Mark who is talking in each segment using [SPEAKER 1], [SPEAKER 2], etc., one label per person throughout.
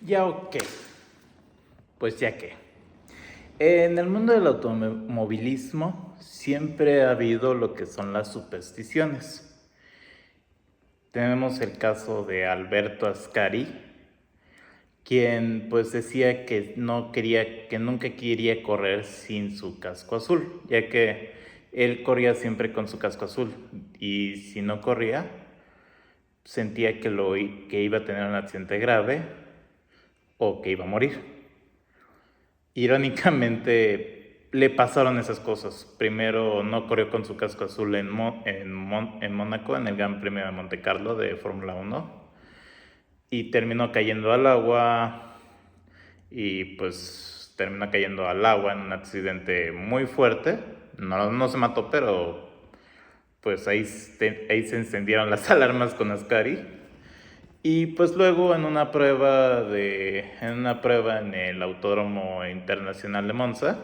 [SPEAKER 1] Ya ok, pues ya que. En el mundo del automovilismo siempre ha habido lo que son las supersticiones. Tenemos el caso de Alberto Ascari, quien pues decía que no quería, que nunca quería correr sin su casco azul, ya que él corría siempre con su casco azul y si no corría sentía que iba a tener un accidente grave o que iba a morir. Irónicamente, le pasaron esas cosas. Primero, no corrió con su casco azul en Mónaco, en el Gran Premio de Monte Carlo de Fórmula 1. Y terminó cayendo al agua. Y pues terminó cayendo al agua en un accidente muy fuerte. No se mató, pero pues ahí se encendieron las alarmas con Ascari. Y pues luego en una prueba en el Autódromo Internacional de Monza,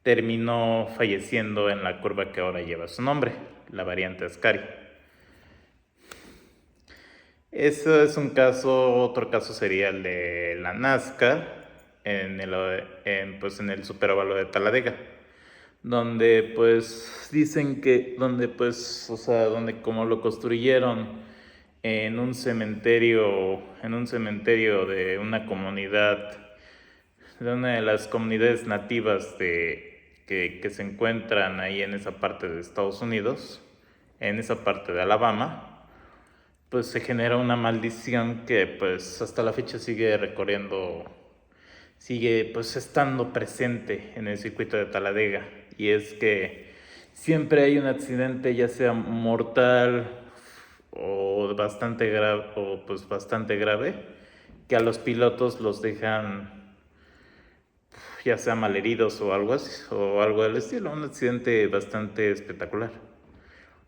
[SPEAKER 1] terminó falleciendo en la curva que ahora lleva su nombre, la variante Ascari. Eso es un caso. Otro caso sería el de la NASCAR en el Superóvalo de Talladega, donde pues dicen que, donde como lo construyeron en un cementerio de una de las comunidades nativas que se encuentran ahí en esa parte de Estados Unidos, en esa parte de Alabama, pues se genera una maldición que pues hasta la fecha sigue pues estando presente en el circuito de Talladega. Y es que siempre hay un accidente, ya sea mortal bastante grave, que a los pilotos los dejan ya sea malheridos o algo así, o algo del estilo. Un accidente bastante espectacular.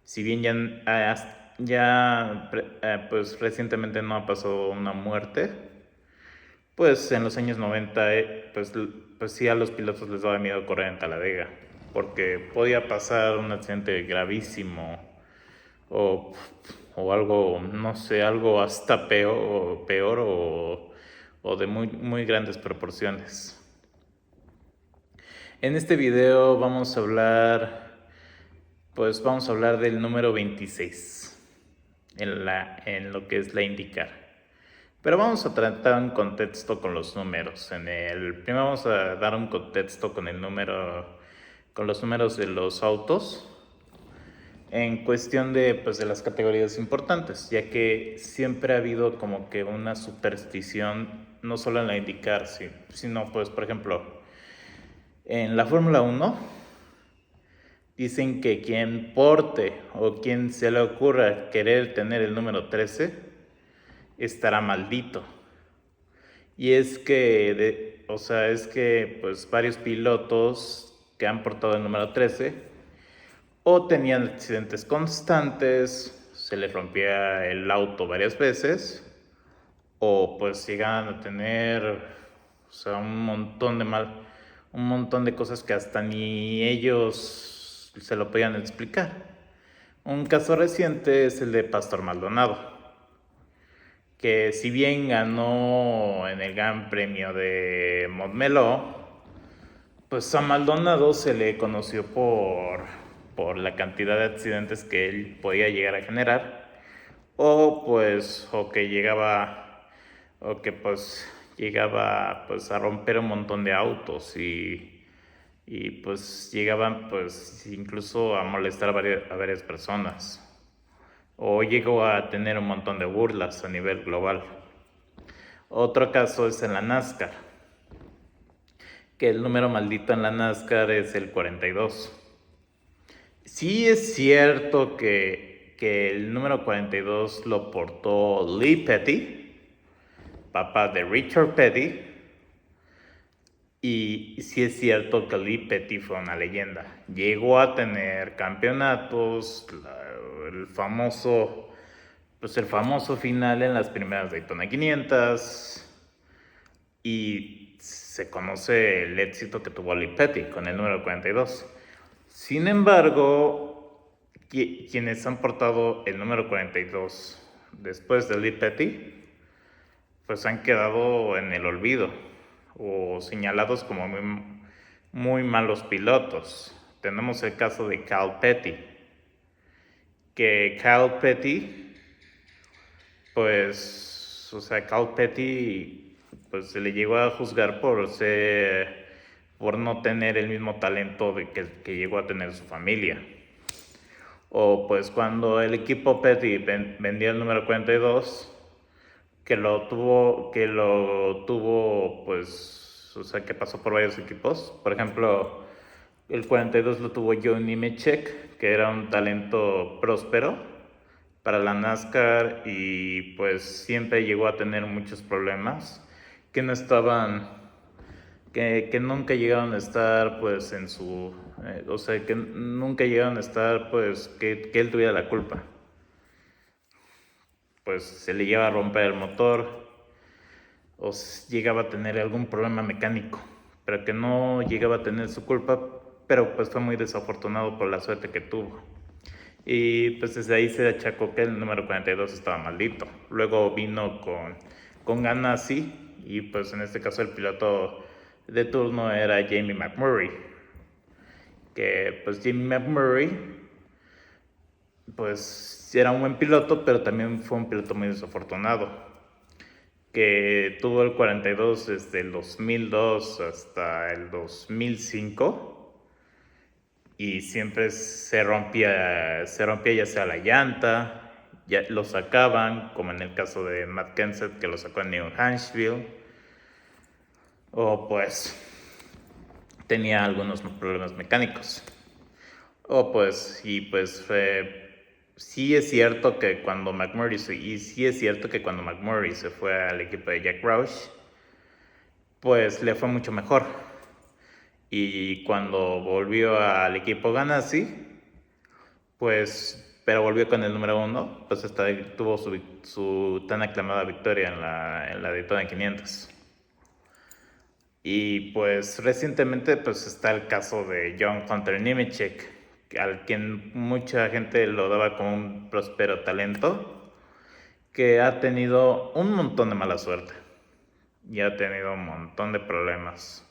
[SPEAKER 1] Si bien pues recientemente no ha pasado una muerte, pues en los años 90 pues sí, a los pilotos les daba miedo correr en Talladega, porque podía pasar un accidente gravísimo o, o algo, no sé, algo hasta peor o de muy grandes proporciones. En este video vamos a hablar del número 26 en lo que es la IndyCar. Pero vamos a tratar un contexto con los números. Primero vamos a dar un contexto con los números de los autos en cuestión de las categorías importantes, ya que siempre ha habido como que una superstición, no solo en la IndyCar, sino pues por ejemplo, en la Fórmula 1 dicen que quien porte o quien se le ocurra querer tener el número 13 estará maldito. Y es que pues varios pilotos que han portado el número 13 o tenían accidentes constantes, se les rompía el auto varias veces, o pues llegaban a tener, un montón de cosas que hasta ni ellos se lo podían explicar. Un caso reciente es el de Pastor Maldonado, que si bien ganó en el Gran Premio de Montmeló, pues a Maldonado se le conoció por la cantidad de accidentes que él podía llegar a generar, o que pues llegaba pues a romper un montón de autos y pues llegaban pues incluso a molestar a varias personas, o llegó a tener un montón de burlas a nivel global. Otro caso es en la NASCAR, que el número maldito en la NASCAR es el 42. Sí es cierto que el número 42 lo portó Lee Petty, papá de Richard Petty, y sí es cierto que Lee Petty fue una leyenda. Llegó a tener campeonatos, el famoso final en las primeras Daytona 500, y se conoce el éxito que tuvo Lee Petty con el número 42. Sin embargo, quienes han portado el número 42 después de Lee Petty pues han quedado en el olvido o señalados como muy malos pilotos. Tenemos el caso de Cal Petty, que Cal Petty, pues, o sea, Cal Petty, pues se le llegó a juzgar por no tener el mismo talento que llegó a tener su familia. O pues cuando el equipo Petty vendió el número 42, que lo tuvo, pues, o sea, que pasó por varios equipos. Por ejemplo, el 42 lo tuvo Joe Nemechek, que era un talento próspero para la NASCAR y pues siempre llegó a tener muchos problemas que no estaban, que nunca llegaron a estar pues en su, o sea, que nunca llegaron a estar pues que él tuviera la culpa. Pues se le llegaba a romper el motor o llegaba a tener algún problema mecánico, pero que no llegaba a tener su culpa, pero pues fue muy desafortunado por la suerte que tuvo. Y pues desde ahí se achacó que el número 42 estaba maldito. Luego vino con Ganassi y pues en este caso el piloto de turno era Jamie McMurray. Que pues Jamie McMurray pues era un buen piloto, pero también fue un piloto muy desafortunado. Que tuvo el 42 desde el 2002 hasta el 2005 y siempre se rompía ya sea la llanta, ya lo sacaban, como en el caso de Matt Kenseth que lo sacó en New Hampshire, o pues tenía algunos problemas mecánicos. O pues, y pues sí es cierto que cuando McMurray se fue al equipo de Jack Roush, pues le fue mucho mejor. Y cuando volvió al equipo Ganassi, pues, pero volvió con el número 1, pues tuvo su tan aclamada victoria en la Daytona 500. Y pues recientemente pues está el caso de John Hunter Nemechek, al quien mucha gente lo daba como un próspero talento, que ha tenido un montón de mala suerte y ha tenido un montón de problemas.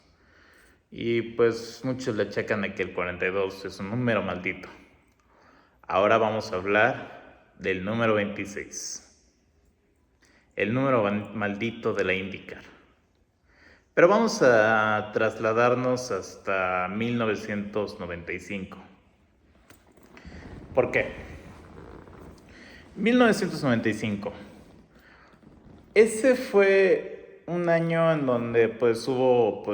[SPEAKER 1] Y pues muchos le checan a que el 42 es un número maldito. Ahora vamos a hablar del número 26, el número maldito de la IndyCar. Pero vamos a trasladarnos hasta 1995. ¿Por qué? 1995. Ese fue un año en donde hubo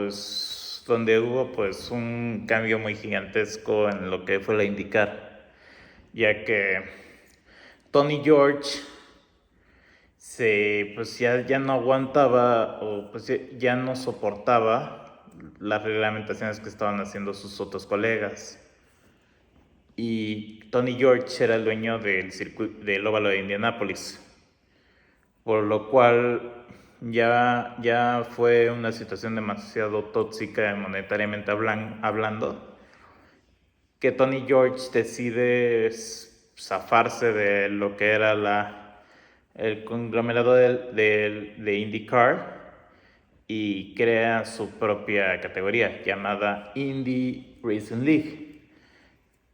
[SPEAKER 1] un cambio muy gigantesco en lo que fue la IndyCar, ya que Tony George ya no aguantaba o pues ya no soportaba las reglamentaciones que estaban haciendo sus otros colegas. Y Tony George era el dueño del óvalo de Indianápolis, por lo cual ya fue una situación demasiado tóxica monetariamente hablando, que Tony George decide zafarse de lo que era el conglomerado de IndyCar y crea su propia categoría llamada Indy Racing League.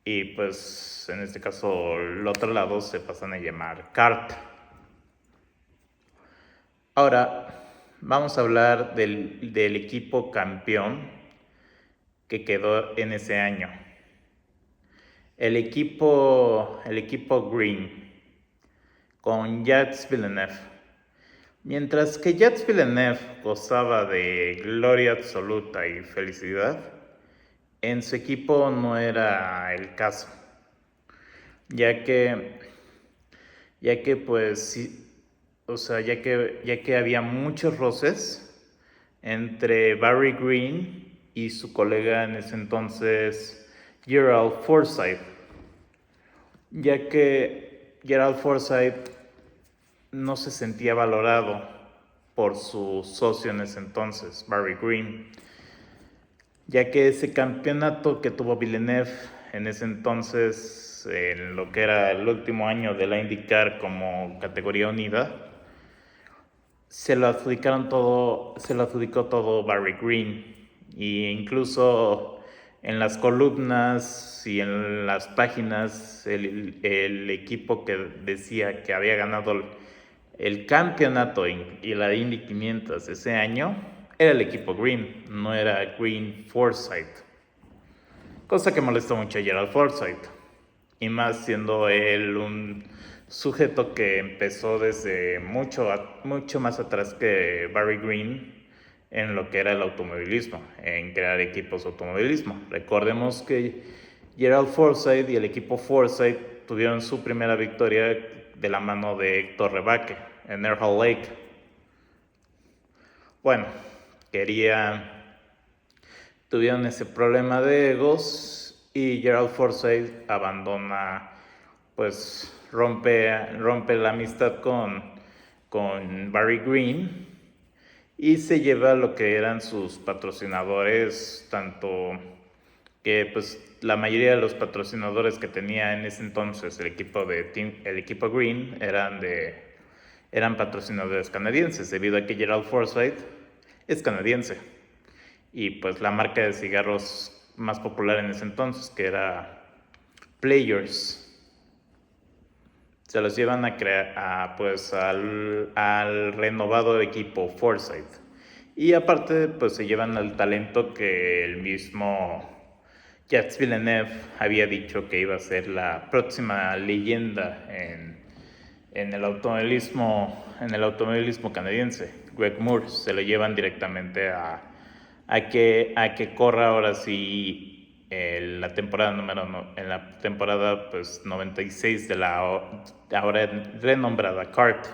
[SPEAKER 1] Y pues en este caso el otro lado se pasan a llamar kart. Ahora vamos a hablar del equipo campeón que quedó en ese año. El equipo Green con Jacques Villeneuve. Mientras que Jacques Villeneuve gozaba de gloria absoluta y felicidad, en su equipo no era el caso, ya que pues sí, o sea, ya que había muchos roces entre Barry Green y su colega en ese entonces, Gerald Forsythe, ya que Gerald Forsythe no se sentía valorado por su socio en ese entonces, Barry Green, ya que ese campeonato que tuvo Villeneuve en ese entonces, en lo que era el último año de la IndyCar como categoría unida, se lo adjudicó todo Barry Green. E incluso en las columnas y en las páginas, el equipo que decía que había ganado el campeonato y la Indy 500 ese año era el equipo Green, no era Green Forsythe. Cosa que molestó mucho a Gerald Forsythe. Y más siendo él un sujeto que empezó desde mucho más atrás que Barry Green en lo que era el automovilismo, en crear equipos de automovilismo. Recordemos que Gerald Forsythe y el equipo Forsythe tuvieron su primera victoria de la mano de Héctor Rebaque en Earl Lake. Bueno, tuvieron ese problema de egos y Gerald Forsythe abandona, pues rompe la amistad con Barry Green y se lleva lo que eran sus patrocinadores, tanto que pues la mayoría de los patrocinadores que tenía en ese entonces el equipo Green eran patrocinadores canadienses, debido a que Gerald Forsythe es canadiense. Y pues la marca de cigarros más popular en ese entonces, que era Players, se los llevan a crear pues al renovado equipo Forsythe. Y aparte pues se llevan al talento que el mismo Jacques Villeneuve había dicho que iba a ser la próxima leyenda en el automovilismo canadiense. Greg Moore se lo llevan directamente a que corra ahora sí en la temporada pues 96 de la ahora renombrada CART.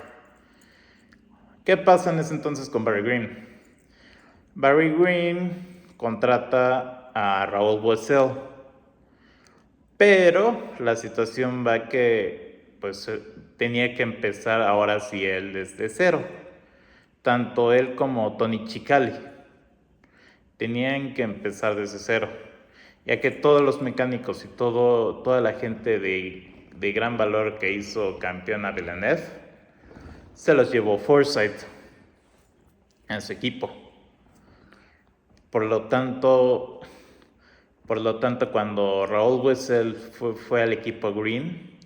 [SPEAKER 1] ¿Qué pasa en ese entonces con Barry Green? Barry Green contrata a Raúl Boesel, pero la situación va que pues tenía que empezar ahora sí él desde cero, tanto él como Tony Cicali tenían que empezar desde cero, ya que todos los mecánicos y toda la gente de gran valor que hizo campeón a Villeneuve se los llevó Forsythe en su equipo. Por lo tanto, cuando Raúl Boesel fue al equipo Green,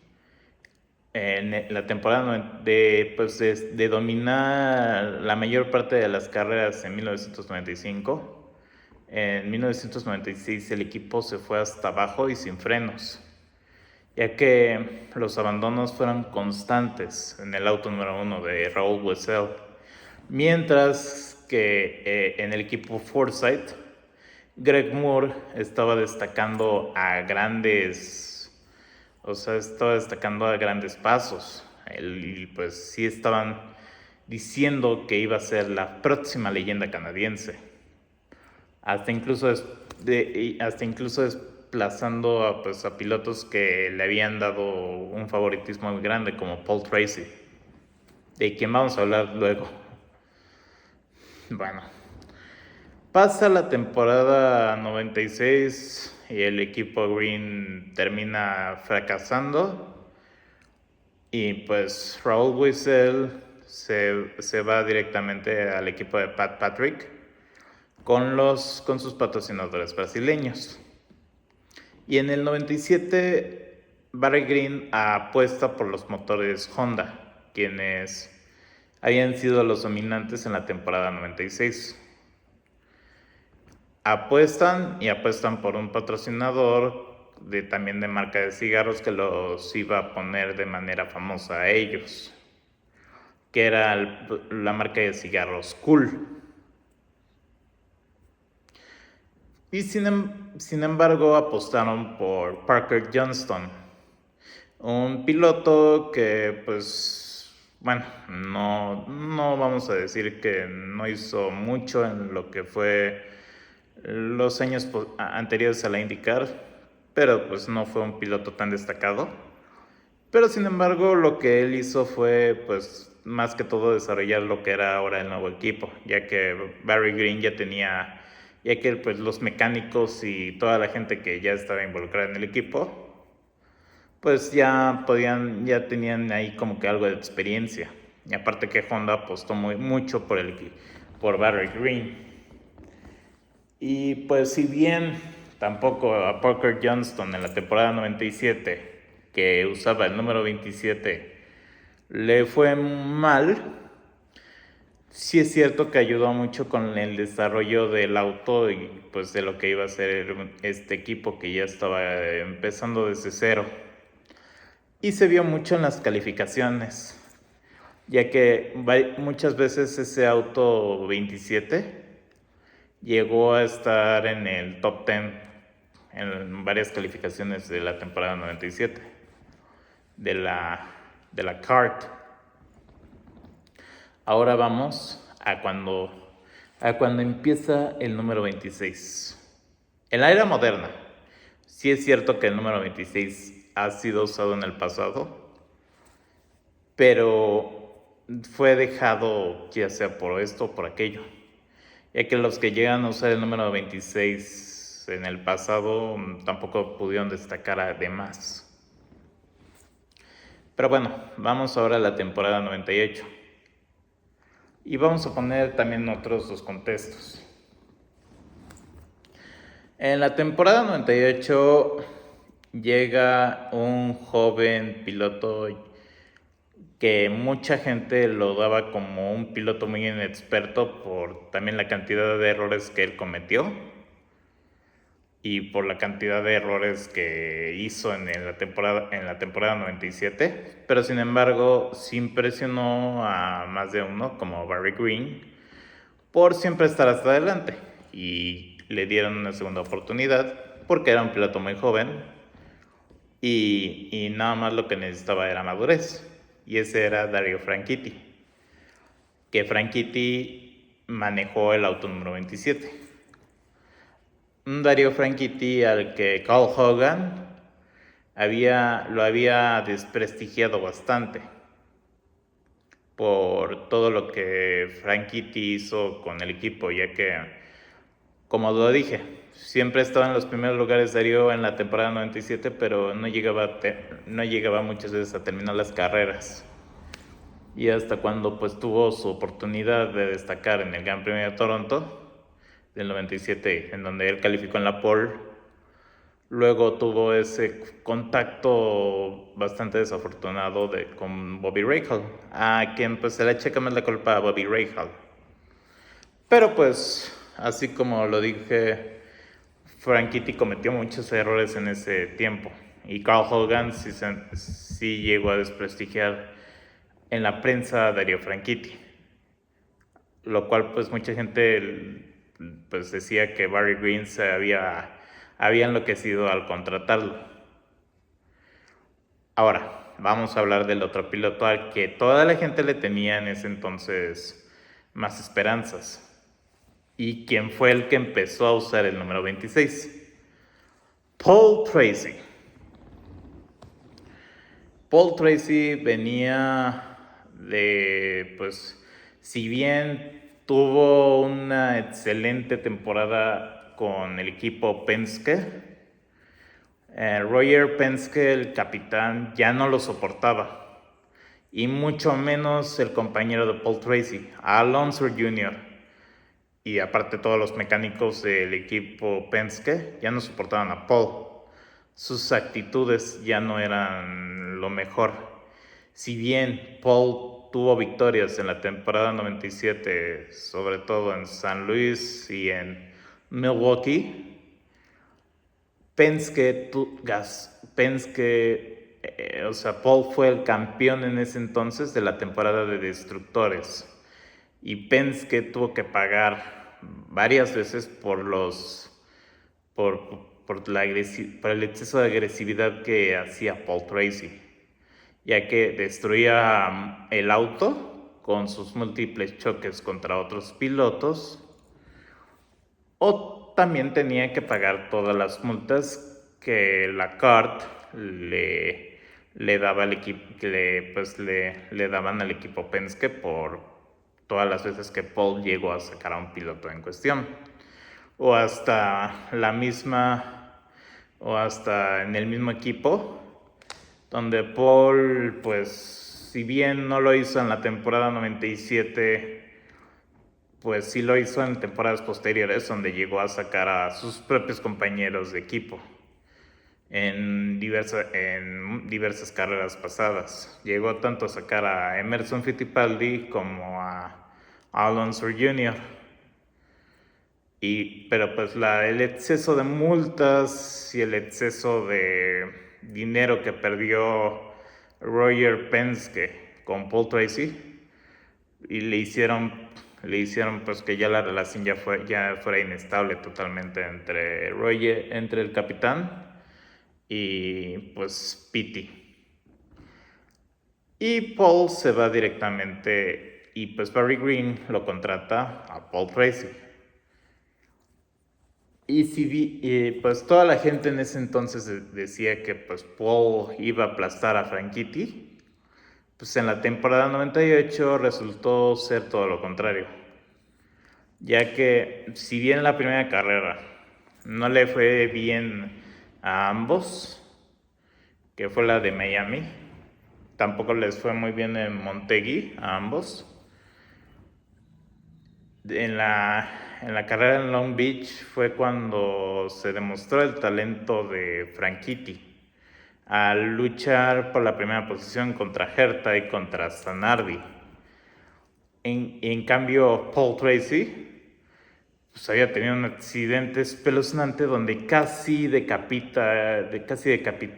[SPEAKER 1] en la temporada de dominar la mayor parte de las carreras en 1995, en 1996 el equipo se fue hasta abajo y sin frenos, ya que los abandonos fueron constantes en el auto número 1 de Raúl Boesel, mientras que en el equipo Forsythe, Greg Moore estaba destacando a grandes pasos. Y pues sí estaban diciendo que iba a ser la próxima leyenda canadiense. Hasta incluso desplazando a pilotos que le habían dado un favoritismo muy grande, como Paul Tracy, de quien vamos a hablar luego. Bueno, pasa la temporada 96 y el equipo Green termina fracasando, y pues Raúl Boesel se va directamente al equipo de Pat Patrick con sus patrocinadores brasileños. Y en el 97 Barry Green apuesta por los motores Honda, quienes habían sido los dominantes en la temporada 96. Apuestan por un patrocinador también de marca de cigarros que los iba a poner de manera famosa a ellos, que era la marca de cigarros Cool. Y sin embargo apostaron por Parker Johnston, un piloto que pues bueno, no vamos a decir que no hizo mucho en lo que fue los años anteriores a la IndyCar, pero pues no fue un piloto tan destacado. Pero sin embargo lo que él hizo fue pues más que todo desarrollar lo que era ahora el nuevo equipo, ya que Barry Green ya que pues los mecánicos y toda la gente que ya estaba involucrada en el equipo pues ya tenían ahí como que algo de experiencia. Y aparte que Honda apostó mucho por Barry Green. Y pues si bien tampoco a Parker Johnston en la temporada 97, que usaba el número 27, le fue mal, sí es cierto que ayudó mucho con el desarrollo del auto y pues de lo que iba a ser este equipo que ya estaba empezando desde cero. Y se vio mucho en las calificaciones, ya que muchas veces ese auto 27 llegó a estar en el top 10 en varias calificaciones de la temporada 97 de la kart. Ahora vamos a cuando empieza el número 26. En la era moderna, sí es cierto que el número 26 ha sido usado en el pasado, pero fue dejado ya sea por esto o por aquello, ya que los que llegan a usar el número 26 en el pasado tampoco pudieron destacar además. Pero bueno, vamos ahora a la temporada 98. Y vamos a poner también otros dos contextos. En la temporada 98 llega un joven piloto que mucha gente lo daba como un piloto muy inexperto por también la cantidad de errores que él cometió y por la cantidad de errores que hizo en la temporada 97, pero sin embargo sí impresionó a más de uno, como Barry Green, por siempre estar hasta adelante, y le dieron una segunda oportunidad porque era un piloto muy joven y nada más lo que necesitaba era madurez, y ese era Dario Franchitti, que Franchitti manejó el auto número 27. Un Dario Franchitti al que Carl Hogan lo había desprestigiado bastante por todo lo que Franchitti hizo con el equipo, ya que, como lo dije, siempre estaba en los primeros lugares Dario en la temporada 97, pero no llegaba muchas veces a terminar las carreras. Y hasta cuando pues tuvo su oportunidad de destacar en el Gran Premio de Toronto del 97, en donde él calificó en la pole, luego tuvo ese contacto bastante desafortunado con Bobby Rahal, a quien pues se le echa más la culpa a Bobby Rahal. Pero pues, así como lo dije, Franchitti cometió muchos errores en ese tiempo, y Carl Hogan sí llegó a desprestigiar en la prensa a Dario Franchitti, lo cual pues mucha gente pues decía que Barry Green había enloquecido al contratarlo. Ahora, vamos a hablar del otro piloto al que toda la gente le tenía en ese entonces más esperanzas, y quien fue el que empezó a usar el número 26, Paul Tracy. Paul Tracy venía de, pues, si bien tuvo una excelente temporada con el equipo Penske, Roger Penske, el capitán, ya no lo soportaba, y mucho menos el compañero de Paul Tracy, Alonso Jr., y aparte todos los mecánicos del equipo Penske ya no soportaban a Paul. Sus actitudes ya no eran lo mejor. Si bien Paul tuvo victorias en la temporada 97, sobre todo en San Luis y en Milwaukee, Paul fue el campeón en ese entonces de la temporada de destructores, y Penske tuvo que pagar varias veces por el exceso de agresividad que hacía Paul Tracy, ya que destruía el auto con sus múltiples choques contra otros pilotos, o también tenía que pagar todas las multas que la kart le daba al equipo, le daban al equipo Penske por todas las veces que Paul llegó a sacar a un piloto en cuestión, o hasta en el mismo equipo, donde Paul pues si bien no lo hizo en la temporada 97, pues sí lo hizo en temporadas posteriores, donde llegó a sacar a sus propios compañeros de equipo en diversas carreras pasadas. Llegó tanto a sacar a Emerson Fittipaldi como a Alonso Jr. Pero pues el exceso de multas y el exceso de dinero que perdió Roger Penske con Paul Tracy y le hicieron pues que ya la relación ya fuera inestable totalmente entre el capitán y pues Pitty. Y Paul se va directamente y pues Barry Green lo contrata a Paul Tracy. Y pues toda la gente en ese entonces decía que pues Paul iba a aplastar a Franchitti. Pues en la temporada 98 resultó ser todo lo contrario, ya que si bien en la primera carrera no le fue bien a ambos, que fue la de Miami, tampoco les fue muy bien en Montegui a ambos. En la carrera en Long Beach fue cuando se demostró el talento de Franchitti al luchar por la primera posición contra Herta y contra Zanardi. En cambio, Paul Tracy pues había tenido un accidente espeluznante donde casi decapitó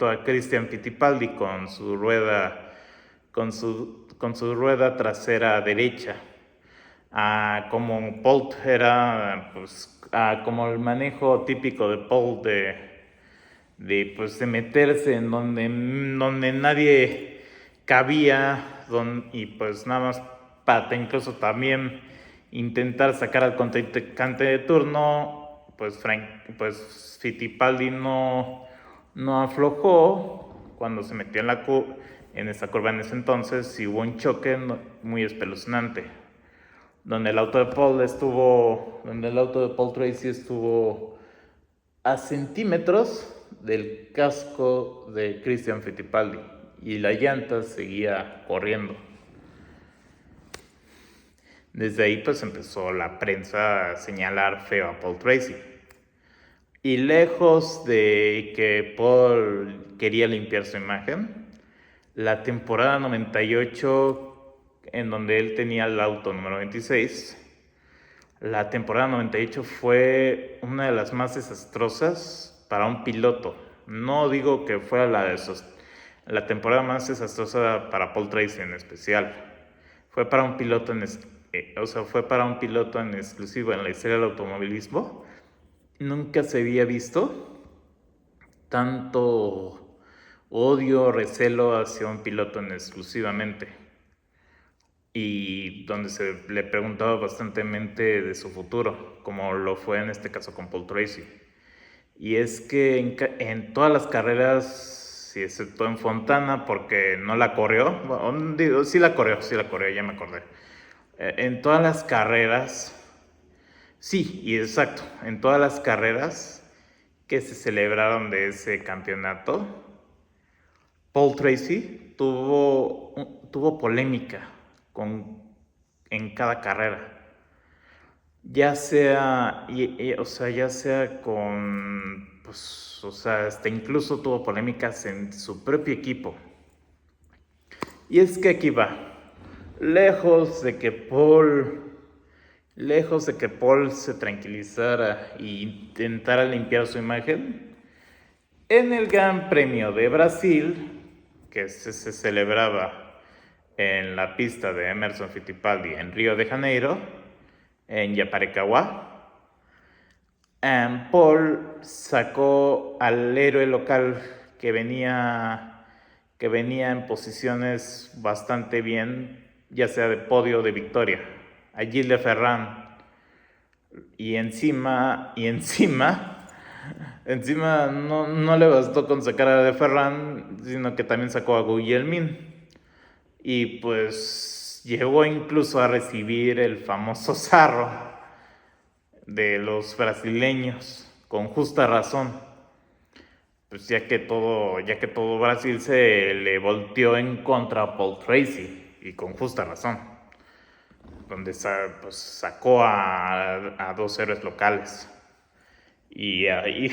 [SPEAKER 1] a Christian Fittipaldi con su rueda trasera derecha. Como Paul era pues como el manejo típico de Paul de meterse en donde nadie cabía y pues nada más para incluso también intentar sacar al contrincante de turno, pues Fittipaldi no aflojó cuando se metió en esa curva en ese entonces y hubo un choque muy espeluznante donde el auto de Paul Tracy estuvo a centímetros del casco de Christian Fittipaldi y la llanta seguía corriendo. Desde ahí pues empezó la prensa a señalar feo a Paul Tracy. Y lejos de que Paul quería limpiar su imagen, la temporada 98, en donde él tenía el auto número 26, la temporada 98 fue una de las más desastrosas para un piloto. No digo que fuera la temporada más desastrosa para Paul Tracy en especial. Fue para un piloto en exclusivo en la historia del automovilismo. Nunca se había visto tanto odio, recelo hacia un piloto en exclusivamente. Y donde se le preguntaba bastantemente de su futuro, como lo fue en este caso con Paul Tracy. Y es que en todas las carreras, sí, excepto en Fontana, porque no la corrió, bueno, sí la corrió, ya me acordé. En todas las carreras, sí, y exacto, en todas las carreras que se celebraron de ese campeonato, Paul Tracy tuvo polémica en cada carrera. Ya sea, ya sea con, pues, hasta incluso tuvo polémicas en su propio equipo. Y es que aquí va, lejos de que Paul se tranquilizara e intentara limpiar su imagen, en el Gran Premio de Brasil, que se celebraba en la pista de Emerson Fittipaldi en Río de Janeiro, en Yaparecaguá, Paul sacó al héroe local que venía en posiciones bastante bien, ya sea de podio o de victoria, a Gilles de Ferran. Y encima no le bastó con sacar a de Ferran, sino que también sacó a Guillermin. Y pues llegó incluso a recibir el famoso sarro de los brasileños, con justa razón. pues ya que todo Brasil se le volteó en contra a Paul Tracy, y con justa razón, donde pues, sacó a dos héroes locales. Y ahí,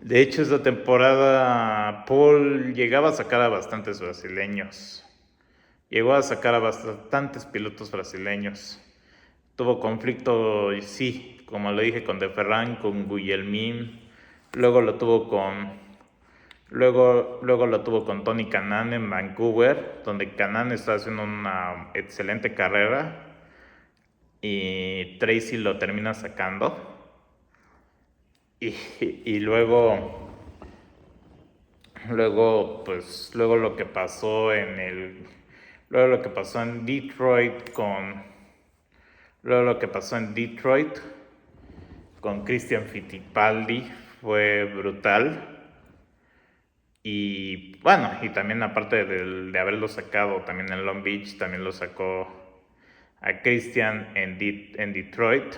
[SPEAKER 1] de hecho, esta temporada Paul llegaba a sacar a bastantes brasileños. Llegó a sacar a bastantes pilotos brasileños. Tuvo conflicto, sí, como lo dije, con De Ferran, con Guillermin. Luego lo tuvo con Tony Kanaan en Vancouver, donde Kanaan está haciendo una excelente carrera y Tracy lo termina sacando. Y luego lo que pasó en Detroit con Christian Fittipaldi fue brutal. Y bueno, y también aparte de haberlo sacado también en Long Beach, también lo sacó a Christian en Detroit.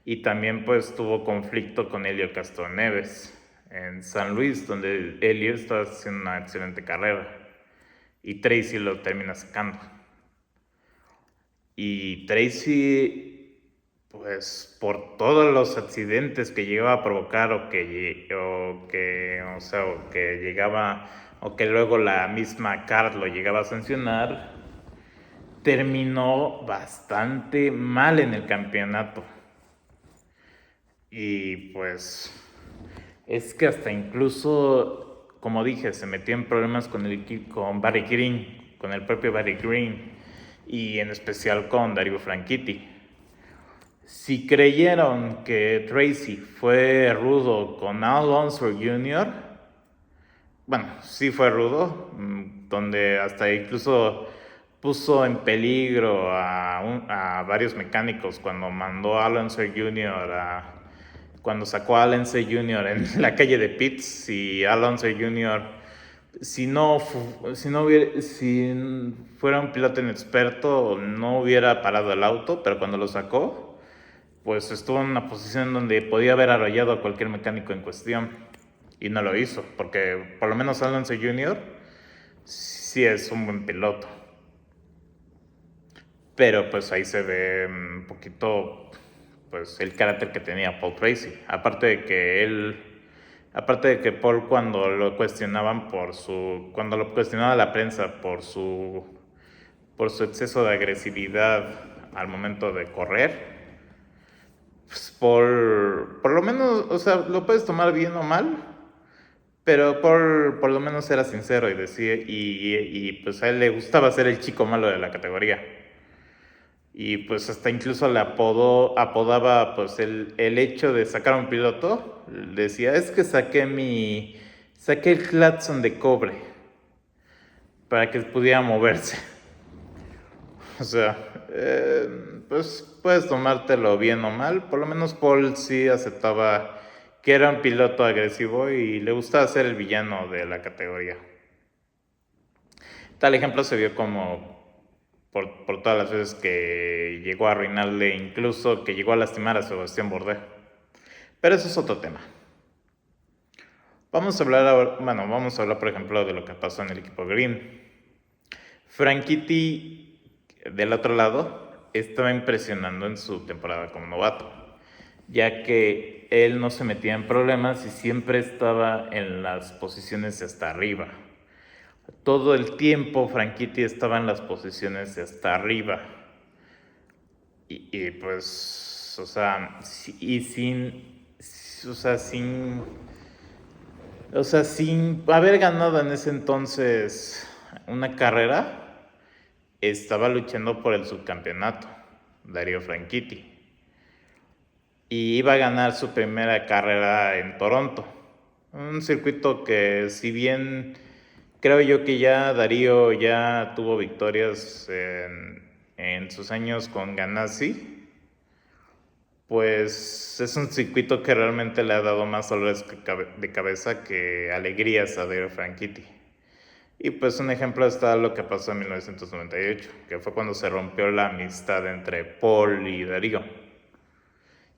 [SPEAKER 1] Y también pues tuvo conflicto con Helio Castroneves en San Luis, donde Helio está haciendo una excelente carrera y Tracy lo termina sacando. Y Tracy, pues por todos los accidentes que llegaba a provocar o que llegaba, o que luego la misma CART lo llegaba a sancionar, terminó bastante mal en el campeonato. Y pues es que hasta incluso, como dije, se metió en problemas con Barry Green, con el propio Barry Green, y en especial con Dario Franchitti. Si creyeron que Tracy fue rudo con Al Unser Jr., bueno, sí fue rudo, donde hasta incluso puso en peligro a varios mecánicos cuando mandó a Al Unser Jr. Cuando sacó a Al Unser Jr. en la calle de pits, y Al Unser Jr., si fuera un piloto inexperto, no hubiera parado el auto, pero cuando lo sacó, pues estuvo en una posición donde podía haber arrollado a cualquier mecánico en cuestión, y no lo hizo, porque por lo menos Alonso Jr. sí es un buen piloto. Pero pues ahí se ve un poquito pues el carácter que tenía Paul Tracy. Aparte de que Paul, cuando lo cuestionaba la prensa por su exceso de agresividad al momento de correr, pues por lo menos, o sea, lo puedes tomar bien o mal, pero por lo menos era sincero y decía, y pues a él le gustaba ser el chico malo de la categoría. Y pues hasta incluso le apodaba pues el hecho de sacar a un piloto. Decía, es que saqué el Hudson de cobre para que pudiera moverse. O sea, pues puedes tomártelo bien o mal. Por lo menos Paul sí aceptaba que era un piloto agresivo y le gustaba ser el villano de la categoría. Tal ejemplo se vio como por todas las veces que llegó a arruinarle, incluso que llegó a lastimar a Sebastián Bourdais. Pero eso es otro tema. Vamos a hablar por ejemplo de lo que pasó en el equipo Green. Franchitti, del otro lado, estaba impresionando en su temporada como novato, ya que él no se metía en problemas y siempre estaba en las posiciones de hasta arriba. Todo el tiempo Franchitti estaba en las posiciones de hasta arriba. Y pues, o sea, sin haber ganado en ese entonces una carrera, estaba luchando por el subcampeonato, Dario Franchitti. Y iba a ganar su primera carrera en Toronto. Un circuito que, si bien creo yo que ya Darío ya tuvo victorias en sus años con Ganassi, pues es un circuito que realmente le ha dado más dolores de cabeza que alegrías a Dario Franchitti. Y pues un ejemplo está lo que pasó en 1998, que fue cuando se rompió la amistad entre Paul y Darío,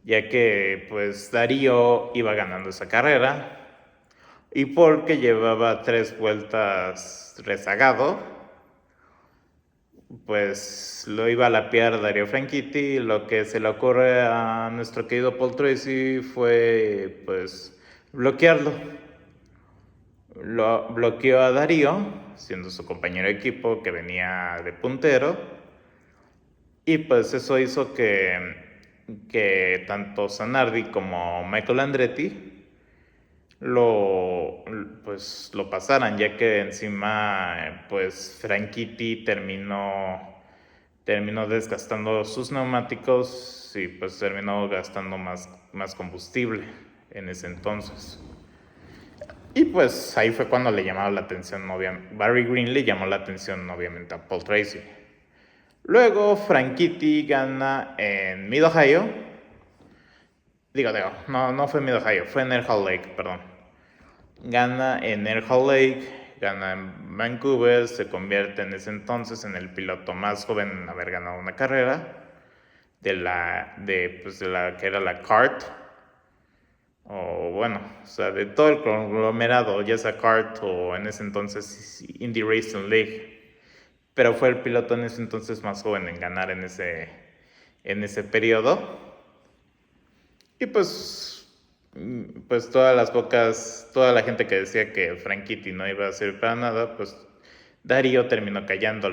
[SPEAKER 1] ya que pues Darío iba ganando esa carrera Y Paul, que llevaba 3 vueltas rezagado, pues lo iba a lapear Dario Franchitti. Y lo que se le ocurre a nuestro querido Paul Tracy fue pues bloquearlo. Lo bloqueó a Darío, siendo su compañero de equipo que venía de puntero. Y pues eso hizo que tanto Zanardi como Michael Andretti pues lo pasaran, ya que encima pues Franchitti terminó desgastando sus neumáticos y pues terminó gastando más combustible en ese entonces. Y pues ahí fue cuando le llamaba la atención, Barry Green le llamó la atención obviamente a Paul Tracy. Luego Franchitti gana en Mid-Ohio. No fue Mid-Ohio, fue en Earl Lake, perdón. Gana en Earl Lake, gana en Vancouver, se convierte en ese entonces en el piloto más joven en haber ganado una carrera de la que era la CART, de todo el conglomerado, ya sea CART o en ese entonces Indy Racing League, pero fue el piloto en ese entonces más joven en ganar en ese periodo. Y pues toda la gente que decía que Franchitti no iba a servir para nada, pues Darío terminó callando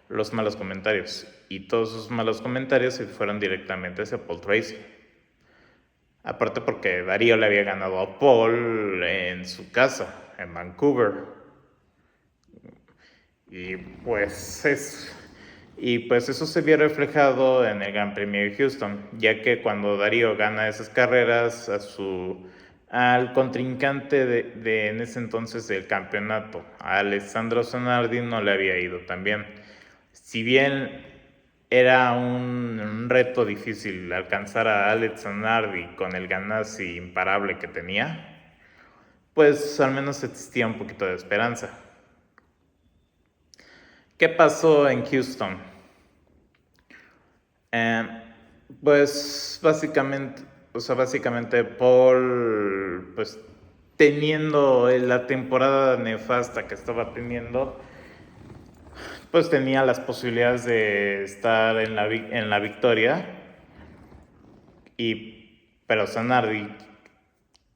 [SPEAKER 1] los malos comentarios. Y todos esos malos comentarios se fueron directamente hacia Paul Tracy. Aparte porque Darío le había ganado a Paul en su casa, en Vancouver. Y pues eso se vio reflejado en el Gran Premio de Houston, ya que cuando Darío gana esas carreras, al contrincante de en ese entonces del campeonato, a Alessandro Zanardi, no le había ido tan bien. Si bien era un reto difícil alcanzar a Alex Zanardi con el Ganassi imparable que tenía, pues al menos existía un poquito de esperanza. ¿Qué pasó en Houston? Pues básicamente Paul, pues teniendo la temporada nefasta que estaba teniendo, pues tenía las posibilidades de estar en la victoria. Pero Zanardi,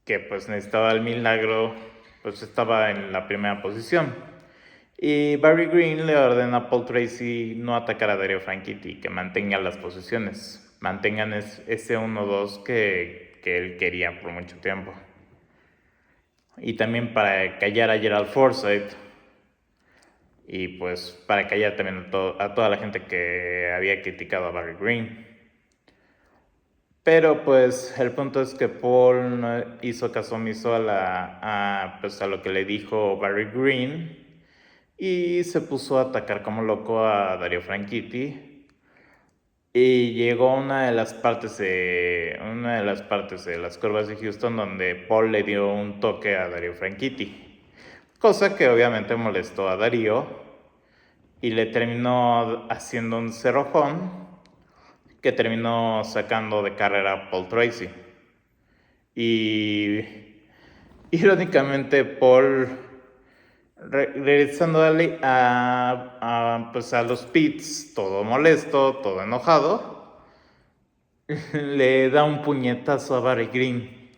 [SPEAKER 1] que pues necesitaba el milagro, pues estaba en la primera posición. Y Barry Green le ordena a Paul Tracy no atacar a Dario Franchitti, que mantenga las posiciones, mantengan ese 1-2 que él quería por mucho tiempo. Y también para callar a Gerald Forsythe, y pues para callar también a toda la gente que había criticado a Barry Green. Pero pues el punto es que Paul no hizo caso omiso a lo que le dijo Barry Green y se puso a atacar como loco a Dario Franchitti. Y llegó a una de las partes de las curvas de Houston donde Paul le dio un toque a Dario Franchitti, cosa que obviamente molestó a Dario y le terminó haciendo un cerrojón que terminó sacando de carrera a Paul Tracy. Y irónicamente Paul, regresando a los pits, todo molesto, todo enojado, le da un puñetazo a Barry Green.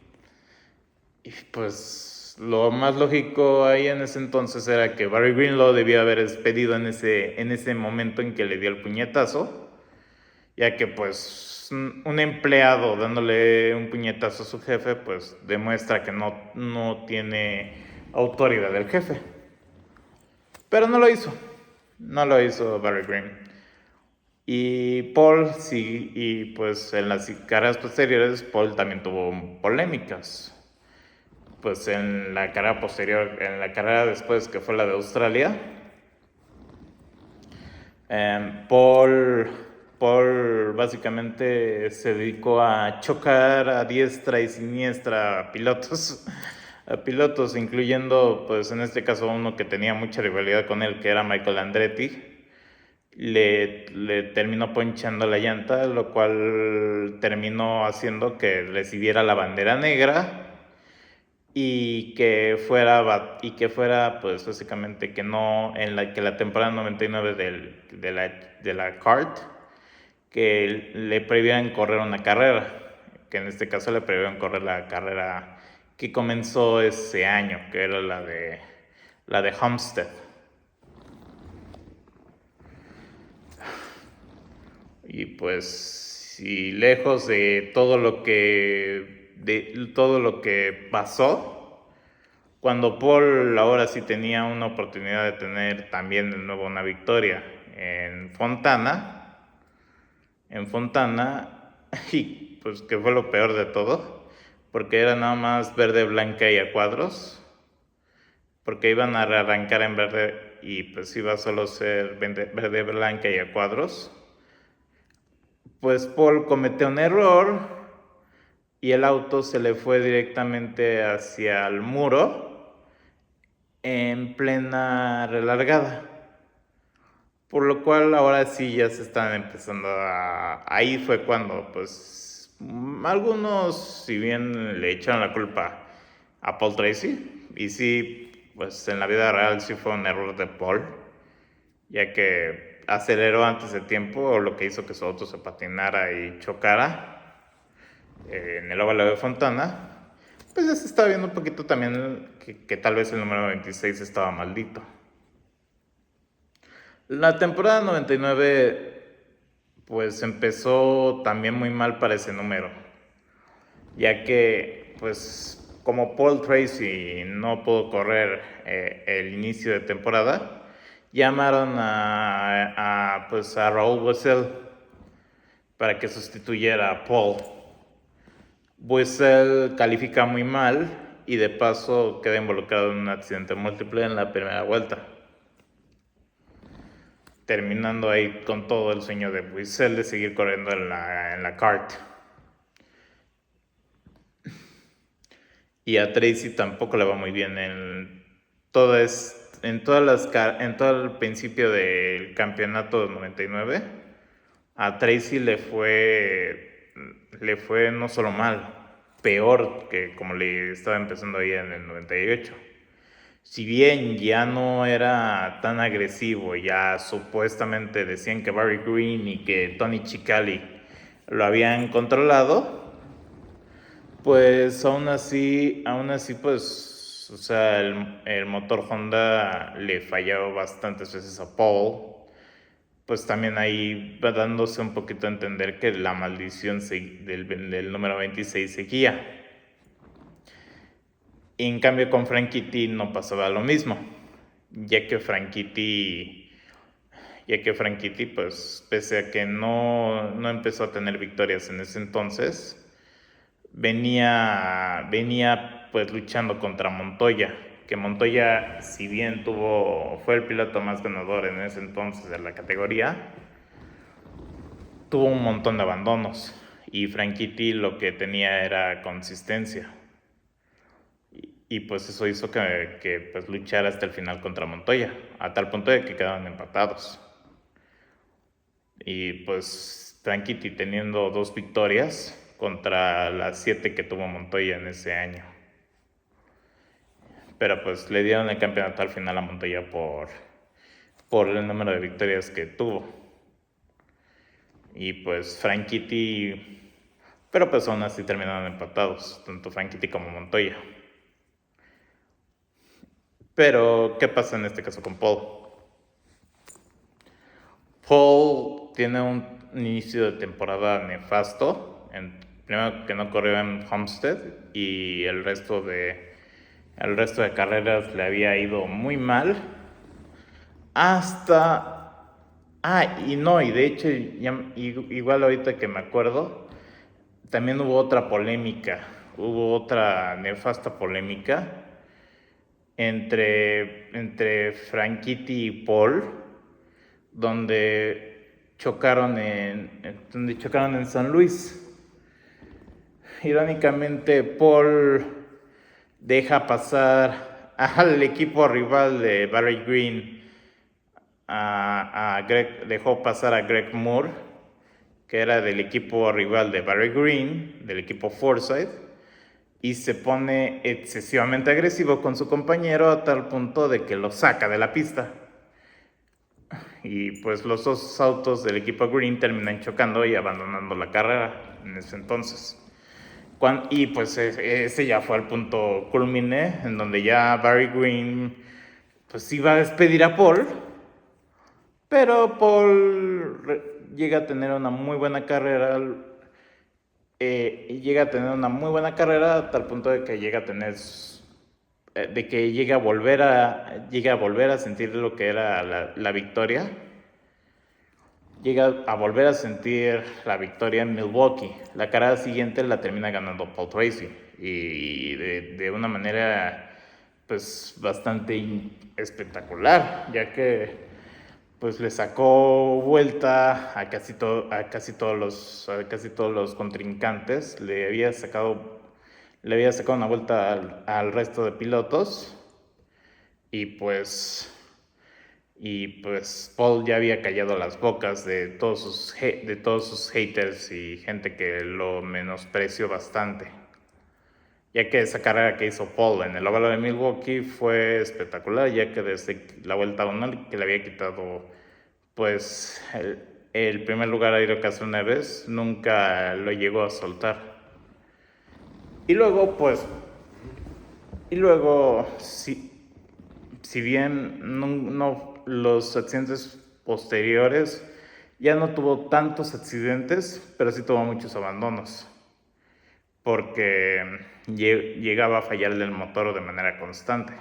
[SPEAKER 1] Y pues lo más lógico ahí en ese entonces era que Barry Green lo debía haber despedido en ese momento en que le dio el puñetazo, ya que pues un empleado dándole un puñetazo a su jefe pues demuestra que no tiene autoridad del jefe. Pero no lo hizo Barry Green. Y Paul sí, y pues en las carreras posteriores Paul también tuvo polémicas. Pues en la carrera posterior, en la carrera después que fue la de Australia, Paul básicamente se dedicó a chocar a diestra y siniestra a pilotos, incluyendo pues en este caso uno que tenía mucha rivalidad con él, que era Michael Andretti. Le terminó ponchando la llanta, lo cual terminó haciendo que recibiera la bandera negra y que fuera pues básicamente que no en la temporada 99 de la kart que le prohibieran correr una carrera, que en este caso le prohibieron correr la carrera que comenzó ese año, que era la de Homestead. Y pues, y lejos de todo lo que pasó, cuando Paul ahora sí tenía una oportunidad de tener también de nuevo una victoria en Fontana, y pues que fue lo peor de todo, porque era nada más verde, blanca y a cuadros, porque iban a arrancar en verde y pues iba a solo ser verde, blanca y a cuadros. Pues Paul cometió un error y el auto se le fue directamente hacia el muro en plena relargada. Por lo cual ahora sí ya se están empezando Ahí fue cuando pues algunos, si bien le echaron la culpa a Paul Tracy, y sí, pues en la vida real sí fue un error de Paul, ya que aceleró antes de tiempo, lo que hizo que su auto se patinara y chocara en el óvalo de Fontana. Pues ya se estaba viendo un poquito también que tal vez el número 26 estaba maldito. La temporada 99 pues empezó también muy mal para ese número, ya que pues como Paul Tracy no pudo correr el inicio de temporada, llamaron a Raúl Boesel para que sustituyera a Paul. Boesel califica muy mal y de paso queda involucrado en un accidente múltiple en la primera vuelta, terminando ahí con todo el sueño de Boesel de seguir corriendo en la kart. Y a Tracy tampoco le va muy bien en todo el principio del campeonato 99. A Tracy le fue no solo mal, peor que como le estaba empezando ahí en el 98. Si bien ya no era tan agresivo, ya supuestamente decían que Barry Green y que Tony Cicali lo habían controlado, pues aún así, pues, o sea, el motor Honda le falló bastantes veces a Paul. Pues también ahí va dándose un poquito a entender que la maldición del número 26 seguía. Y en cambio con Franchitti no pasaba lo mismo, ya que Franchitti, pues pese a que no empezó a tener victorias en ese entonces, venía pues luchando contra Montoya, que Montoya, si bien fue el piloto más ganador en ese entonces de la categoría, tuvo un montón de abandonos, y Franchitti lo que tenía era consistencia, y pues eso hizo que pues luchara hasta el final contra Montoya, a tal punto de que quedaron empatados. Y pues Franchitti teniendo 2 victorias contra las 7 que tuvo Montoya en ese año. Pero pues le dieron el campeonato al final a Montoya por el número de victorias que tuvo. Y pues Franchitti, pero pues aún así terminaron empatados, tanto Franchitti como Montoya. Pero, ¿qué pasa en este caso con Paul? Paul tiene un inicio de temporada nefasto. Primero que no corrió en Homestead y el resto de carreras le había ido muy mal. Y de hecho, igual ahorita que me acuerdo, también hubo otra nefasta polémica entre Franchitti y Paul, donde chocaron en San Luis. Irónicamente, Paul deja pasar al equipo rival de Barry Green, dejó pasar a Greg Moore, que era del equipo rival de Barry Green, del equipo Forsyth, y se pone excesivamente agresivo con su compañero a tal punto de que lo saca de la pista. Y pues los dos autos del equipo Green terminan chocando y abandonando la carrera en ese entonces. Y pues ese ya fue el punto culmine en donde ya Barry Green pues iba a despedir a Paul, pero Paul llega a tener una muy buena carrera. Llega a tener una muy buena carrera a tal punto de que llega a tener de que llega a volver a sentir lo que era la victoria. Llega a volver a sentir la victoria en Milwaukee. La carrera siguiente la termina ganando Paul Tracy y de una manera pues bastante espectacular, ya que pues le sacó vuelta a casi todos los contrincantes. Le había sacado una vuelta al resto de pilotos y pues Paul ya había callado las bocas de todos sus haters y gente que lo menospreció bastante, ya que esa carrera que hizo Paul en el óvalo de Milwaukee fue espectacular, ya que desde la vuelta 1 que le había quitado pues el primer lugar a Airo Castroneves, nunca lo llegó a soltar. Y luego si bien no los accidentes posteriores, ya no tuvo tantos accidentes, pero sí tuvo muchos abandonos, porque llegaba a fallarle el motor de manera constante,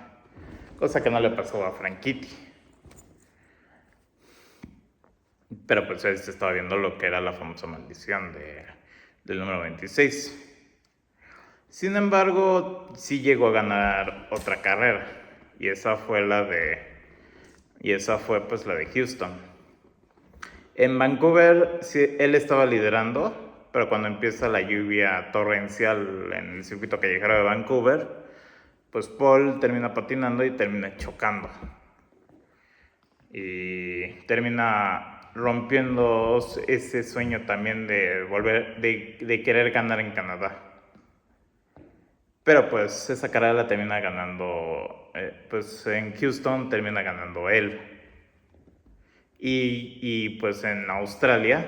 [SPEAKER 1] cosa que no le pasó a Franchitti. Pero pues ahí se estaba viendo lo que era la famosa maldición del número 26. Sin embargo, sí llegó a ganar otra carrera, y esa fue pues la de Houston. En Vancouver sí, él estaba liderando, pero cuando empieza la lluvia torrencial en el circuito callejero de Vancouver, pues Paul termina patinando y termina chocando. Y termina rompiendo ese sueño también de querer ganar en Canadá. Pero pues esa carrera la termina ganando, pues en Houston termina ganando él. Y pues en Australia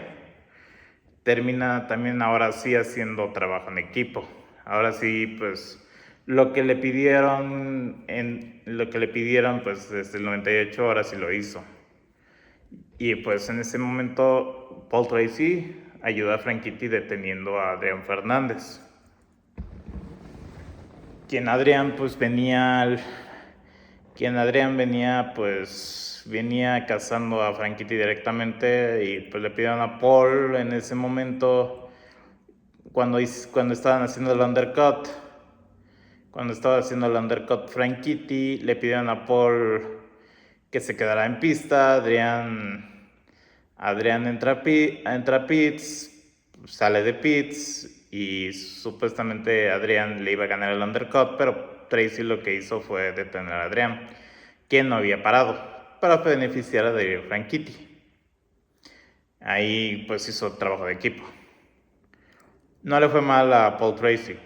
[SPEAKER 1] termina también ahora sí haciendo trabajo en equipo. Ahora sí, pues lo que le pidieron pues desde el 98, ahora sí lo hizo. Y pues en ese momento Paul Tracy ayudó a Franchitti deteniendo a Adrián Fernández. Quien Adrián venía cazando a Franchitti directamente, y pues le pidieron a Paul en ese momento cuando estaban haciendo el undercut. Cuando estaba haciendo el undercut Franchitti, le pidieron a Paul que se quedara en pista. Adrián entra a pits, sale de pits y supuestamente Adrián le iba a ganar el undercut, pero Tracy lo que hizo fue detener a Adrián, quien no había parado, para beneficiar a David Franchitti. Ahí pues hizo trabajo de equipo. No le fue mal a Paul Tracy,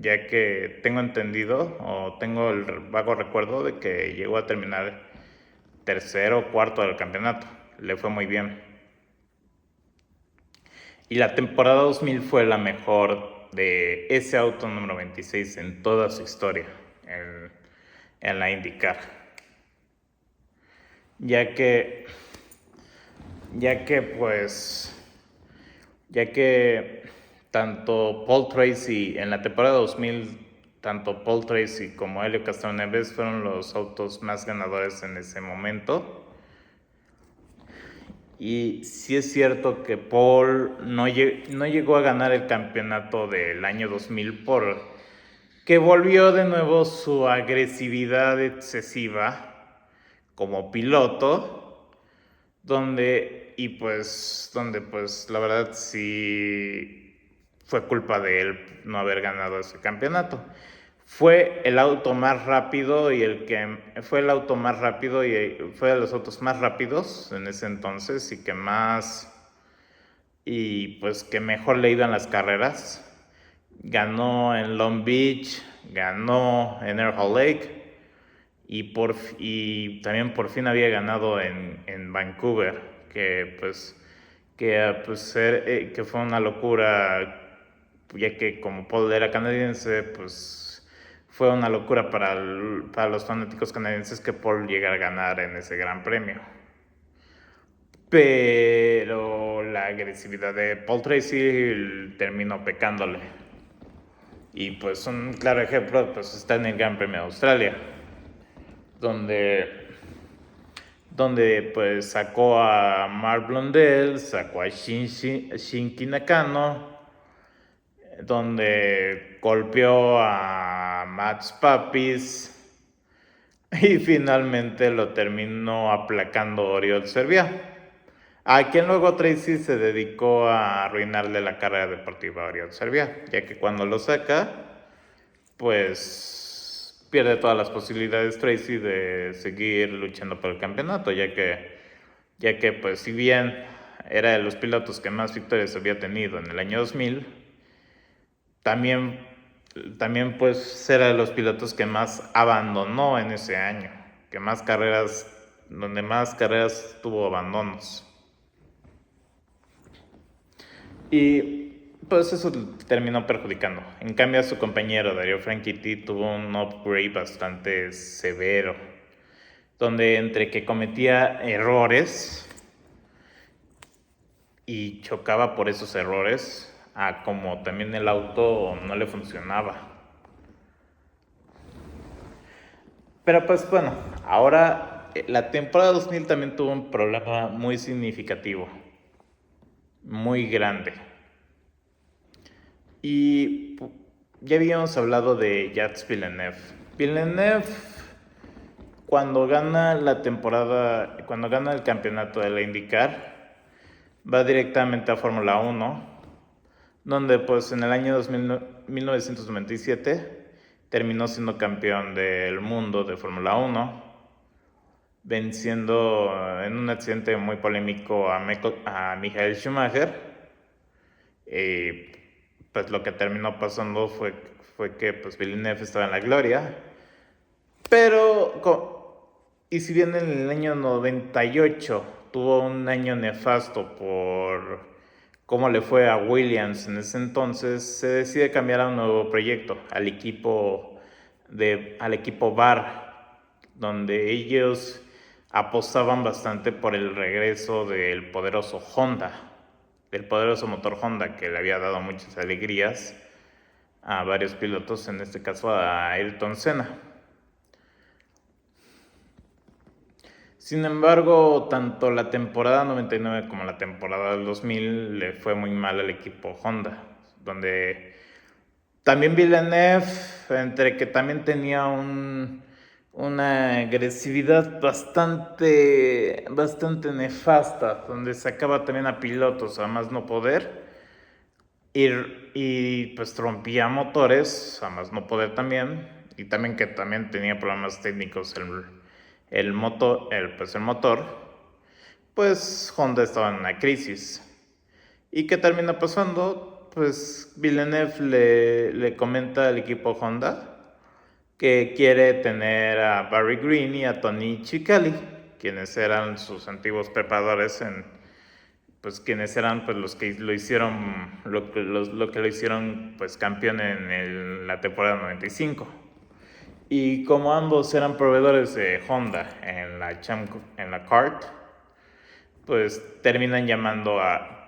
[SPEAKER 1] ya que tengo entendido, o tengo el vago recuerdo de que llegó a terminar tercero o cuarto del campeonato. Le fue muy bien. Y la temporada 2000 fue la mejor de ese auto número 26 en toda su historia en la IndyCar. Ya que tanto Paul Tracy en la temporada 2000, tanto Paul Tracy como Helio Castroneves fueron los autos más ganadores en ese momento. Y sí es cierto que Paul no llegó a ganar el campeonato del año 2000 porque volvió de nuevo su agresividad excesiva como piloto, donde la verdad sí fue culpa de él no haber ganado ese campeonato. Fue el auto más rápido fue de los autos más rápidos en ese entonces y pues que mejor le iban las carreras, ganó en Long Beach, ganó en Earl Lake y también por fin había ganado en Vancouver, que fue una locura, ya que como Paul era canadiense, pues fue una locura para los fanáticos canadienses que Paul llegara a ganar en ese gran premio. Pero la agresividad de Paul Tracy terminó pecándole. Y pues un claro ejemplo pues está en el Gran Premio de Australia, donde pues sacó a Mark Blundell, sacó a Shinji Nakano, donde golpeó a Max Papis y finalmente lo terminó aplacando Oriol Servia, a quien luego Tracy se dedicó a arruinarle la carrera deportiva a Oriol Servia, ya que cuando lo saca, pues pierde todas las posibilidades Tracy de seguir luchando por el campeonato, ya que pues si bien era de los pilotos que más victorias había tenido en el año 2000, también pues era de los pilotos que más abandonó en ese año, donde más carreras tuvo abandonos. Y pues eso terminó perjudicando. En cambio, su compañero Dario Franchitti tuvo un upgrade bastante severo, donde entre que cometía errores y chocaba por esos errores, como también el auto no le funcionaba. Pero pues bueno, ahora la temporada 2000 también tuvo un problema muy significativo, muy grande. Y ya habíamos hablado de Jacques Villeneuve. Villeneuve, cuando gana el campeonato de la IndyCar, va directamente a Fórmula 1, donde pues en el año 1997 terminó siendo campeón del mundo de Fórmula 1, venciendo en un accidente muy polémico a Michael Schumacher. Pues lo que terminó pasando fue que pues Villeneuve estaba en la gloria, y si bien en el año 98 tuvo un año nefasto por cómo le fue a Williams en ese entonces, se decide cambiar a un nuevo proyecto, al equipo VAR, donde ellos apostaban bastante por el regreso del poderoso motor Honda, que le había dado muchas alegrías a varios pilotos, en este caso a Ayrton Senna. Sin embargo, tanto la temporada 99 como la temporada del 2000 le fue muy mal al equipo Honda, donde también Villeneuve, entre que también tenía una agresividad bastante nefasta, donde sacaba también a pilotos a más no poder, y pues rompía motores a más no poder también, y también que también tenía problemas técnicos el motor, pues Honda estaba en una crisis. ¿Y qué termina pasando? Pues Villeneuve le comenta al equipo Honda que quiere tener a Barry Green y a Tony Cicali, quienes eran sus antiguos preparadores quienes eran pues los que lo hicieron pues campeón en la temporada 95. Y como ambos eran proveedores de Honda en la CART, pues terminan llamando a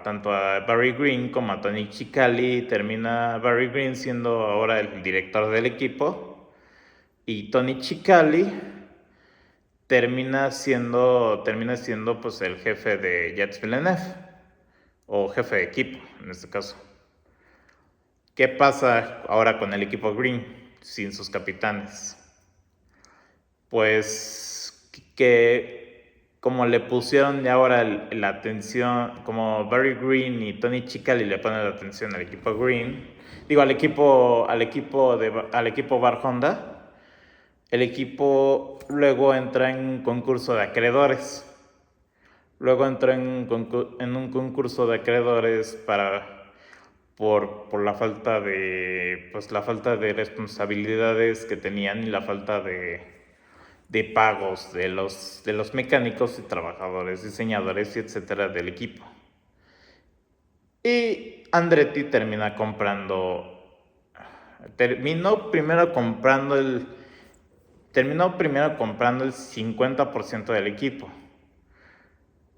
[SPEAKER 1] tanto a Barry Green como a Tony Cicali. Termina Barry Green siendo ahora el director del equipo, y Tony Cicali termina siendo pues el jefe de Jacques Villeneuve, o jefe de equipo en este caso. ¿Qué pasa ahora con el equipo Green sin sus capitanes? Pues que como le pusieron ya ahora la atención, como Barry Green y Tony Cicali le ponen la atención al equipo Green, al equipo VAR Honda, el equipo luego entra en un concurso de acreedores. Luego entra en un concurso de acreedores por la falta de responsabilidades que tenían y la falta de pagos de los mecánicos y trabajadores, diseñadores y etcétera del equipo. Y Andretti terminó primero comprando el 50% del equipo.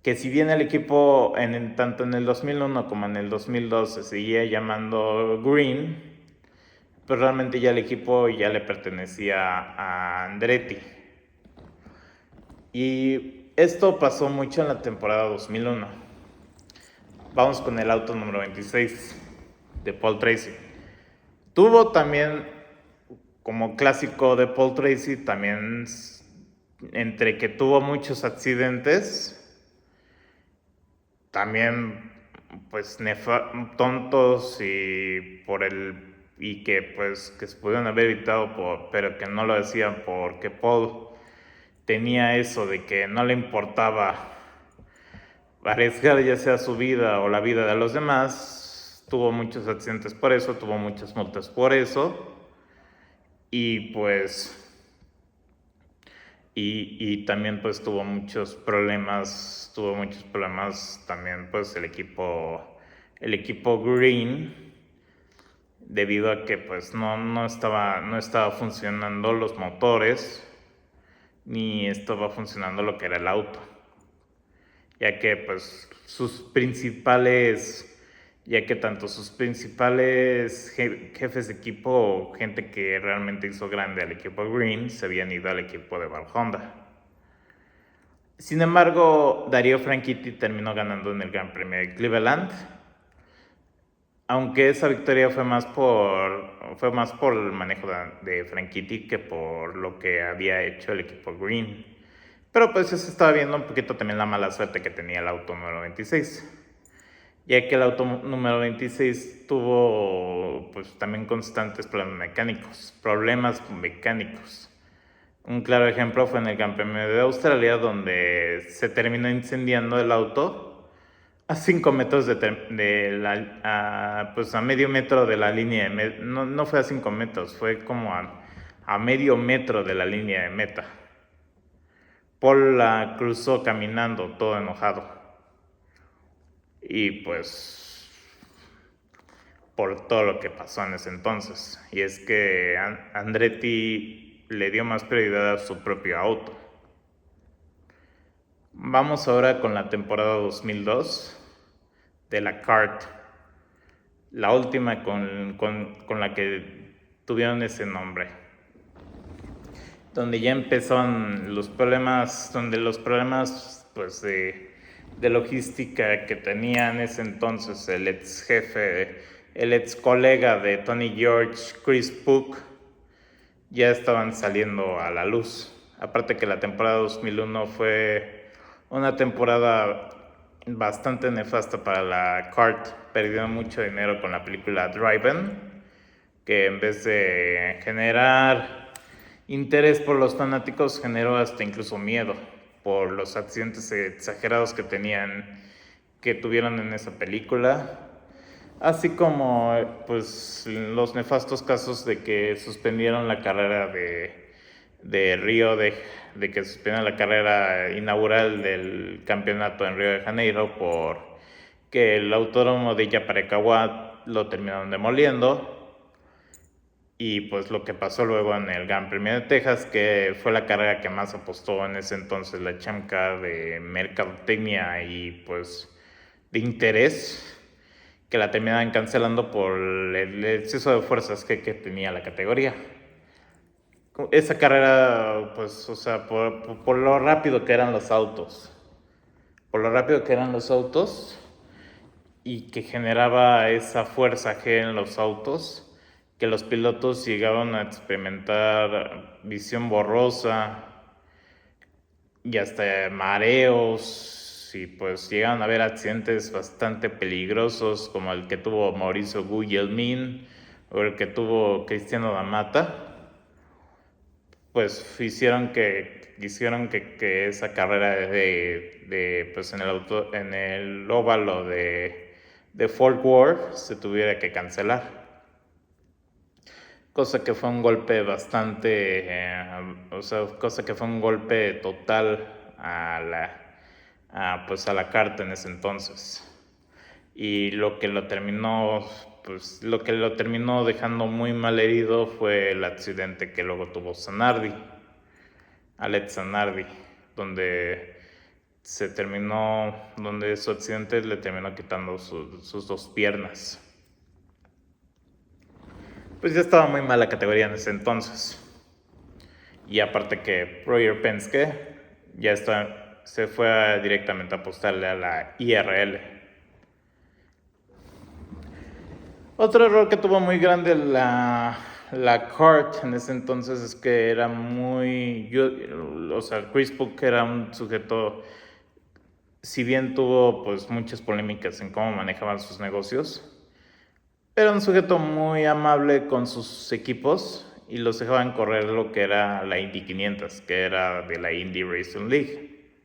[SPEAKER 1] Que si bien el equipo tanto en el 2001 como en el 2002 se seguía llamando Green, pues realmente ya el equipo ya le pertenecía a Andretti. Y esto pasó mucho en la temporada 2001. Vamos con el auto número 26 de Paul Tracy. Tuvo también, como clásico de Paul Tracy, también entre que tuvo muchos accidentes, también pues tontos y que se pudieron haber evitado pero que no lo hacían porque Paul tenía eso de que no le importaba arriesgar ya sea su vida o la vida de los demás. Tuvo muchos accidentes por eso, tuvo muchas multas por eso y pues y también pues tuvo muchos problemas también pues el equipo Green, debido a que pues no estaba funcionando los motores ni estaba funcionando lo que era el auto, ya que tanto sus principales jefes de equipo o gente que realmente hizo grande al equipo Green se habían ido al equipo de Val Honda. Sin embargo, Dario Franchitti terminó ganando en el Gran Premio de Cleveland, aunque esa victoria fue más por el manejo de Franchitti que por lo que había hecho el equipo Green. Pero pues se estaba viendo un poquito también la mala suerte que tenía el auto número 26, ya que el auto número 26 tuvo pues también constantes problemas mecánicos. Un claro ejemplo fue en el Gran Premio de Australia, donde se terminó incendiando el auto a 5 metros a medio metro de la línea de meta. No fue a 5 metros, fue como a medio metro de la línea de meta. Paul la cruzó caminando, todo enojado. Y pues por todo lo que pasó en ese entonces. Y es que Andretti le dio más prioridad a su propio auto. Vamos ahora con la temporada 2002 de la KART. La última con la que tuvieron ese nombre. Donde ya empezaron los problemas, pues de logística que tenía en ese entonces el ex jefe, el ex colega de Tony George, Chris Puck, ya estaban saliendo a la luz. Aparte que la temporada 2001 fue una temporada bastante nefasta para la KART. Perdieron mucho dinero con la película Drive-In, que en vez de generar interés por los fanáticos, generó hasta incluso miedo por los accidentes exagerados que tuvieron en esa película, así como pues los nefastos casos de que suspendieron la carrera de Río de que suspendieron la carrera inaugural del campeonato en Río de Janeiro por que el autódromo de Jacarecaguá lo terminaron demoliendo. Y pues lo que pasó luego en el Gran Premio de Texas, que fue la carrera que más apostó en ese entonces la Champ Car de mercadotecnia y pues de interés, que la terminaban cancelando por el exceso de fuerzas que tenía la categoría. Esa carrera, pues, o sea, por lo rápido que eran los autos, y que generaba esa fuerza G en los autos, que los pilotos llegaban a experimentar visión borrosa y hasta mareos, y pues llegaron a haber accidentes bastante peligrosos como el que tuvo Mauricio Gugelmin o el que tuvo Cristiano Damata. Pues hicieron que esa carrera pues en el óvalo de de Fort Worth se tuviera que cancelar. Cosa que fue un golpe bastante, cosa que fue un golpe total pues a la carta en ese entonces. Y lo que lo terminó dejando muy mal herido fue el accidente que luego tuvo Alex Zanardi, donde su accidente le terminó quitando sus dos piernas. Pues ya estaba muy mal la categoría en ese entonces. Y aparte que Roger Penske se fue directamente a apostarle a la IRL. Otro error que tuvo muy grande la CART en ese entonces es que era Chris Buck era un sujeto, si bien tuvo pues muchas polémicas en cómo manejaban sus negocios, era un sujeto muy amable con sus equipos y los dejaban correr lo que era la Indy 500, que era de la Indy Racing League.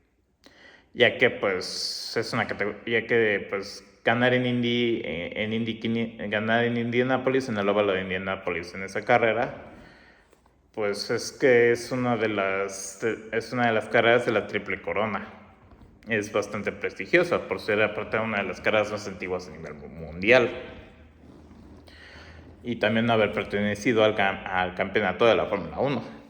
[SPEAKER 1] Ya que pues es una categoría, ya que pues ganar en Indianapolis, en el óvalo de Indianapolis, en esa carrera, pues es que es una de las carreras de la Triple Corona. Es bastante prestigiosa por ser aparte una de las carreras más antiguas a nivel mundial. Y también haber pertenecido al campeonato de la Fórmula 1.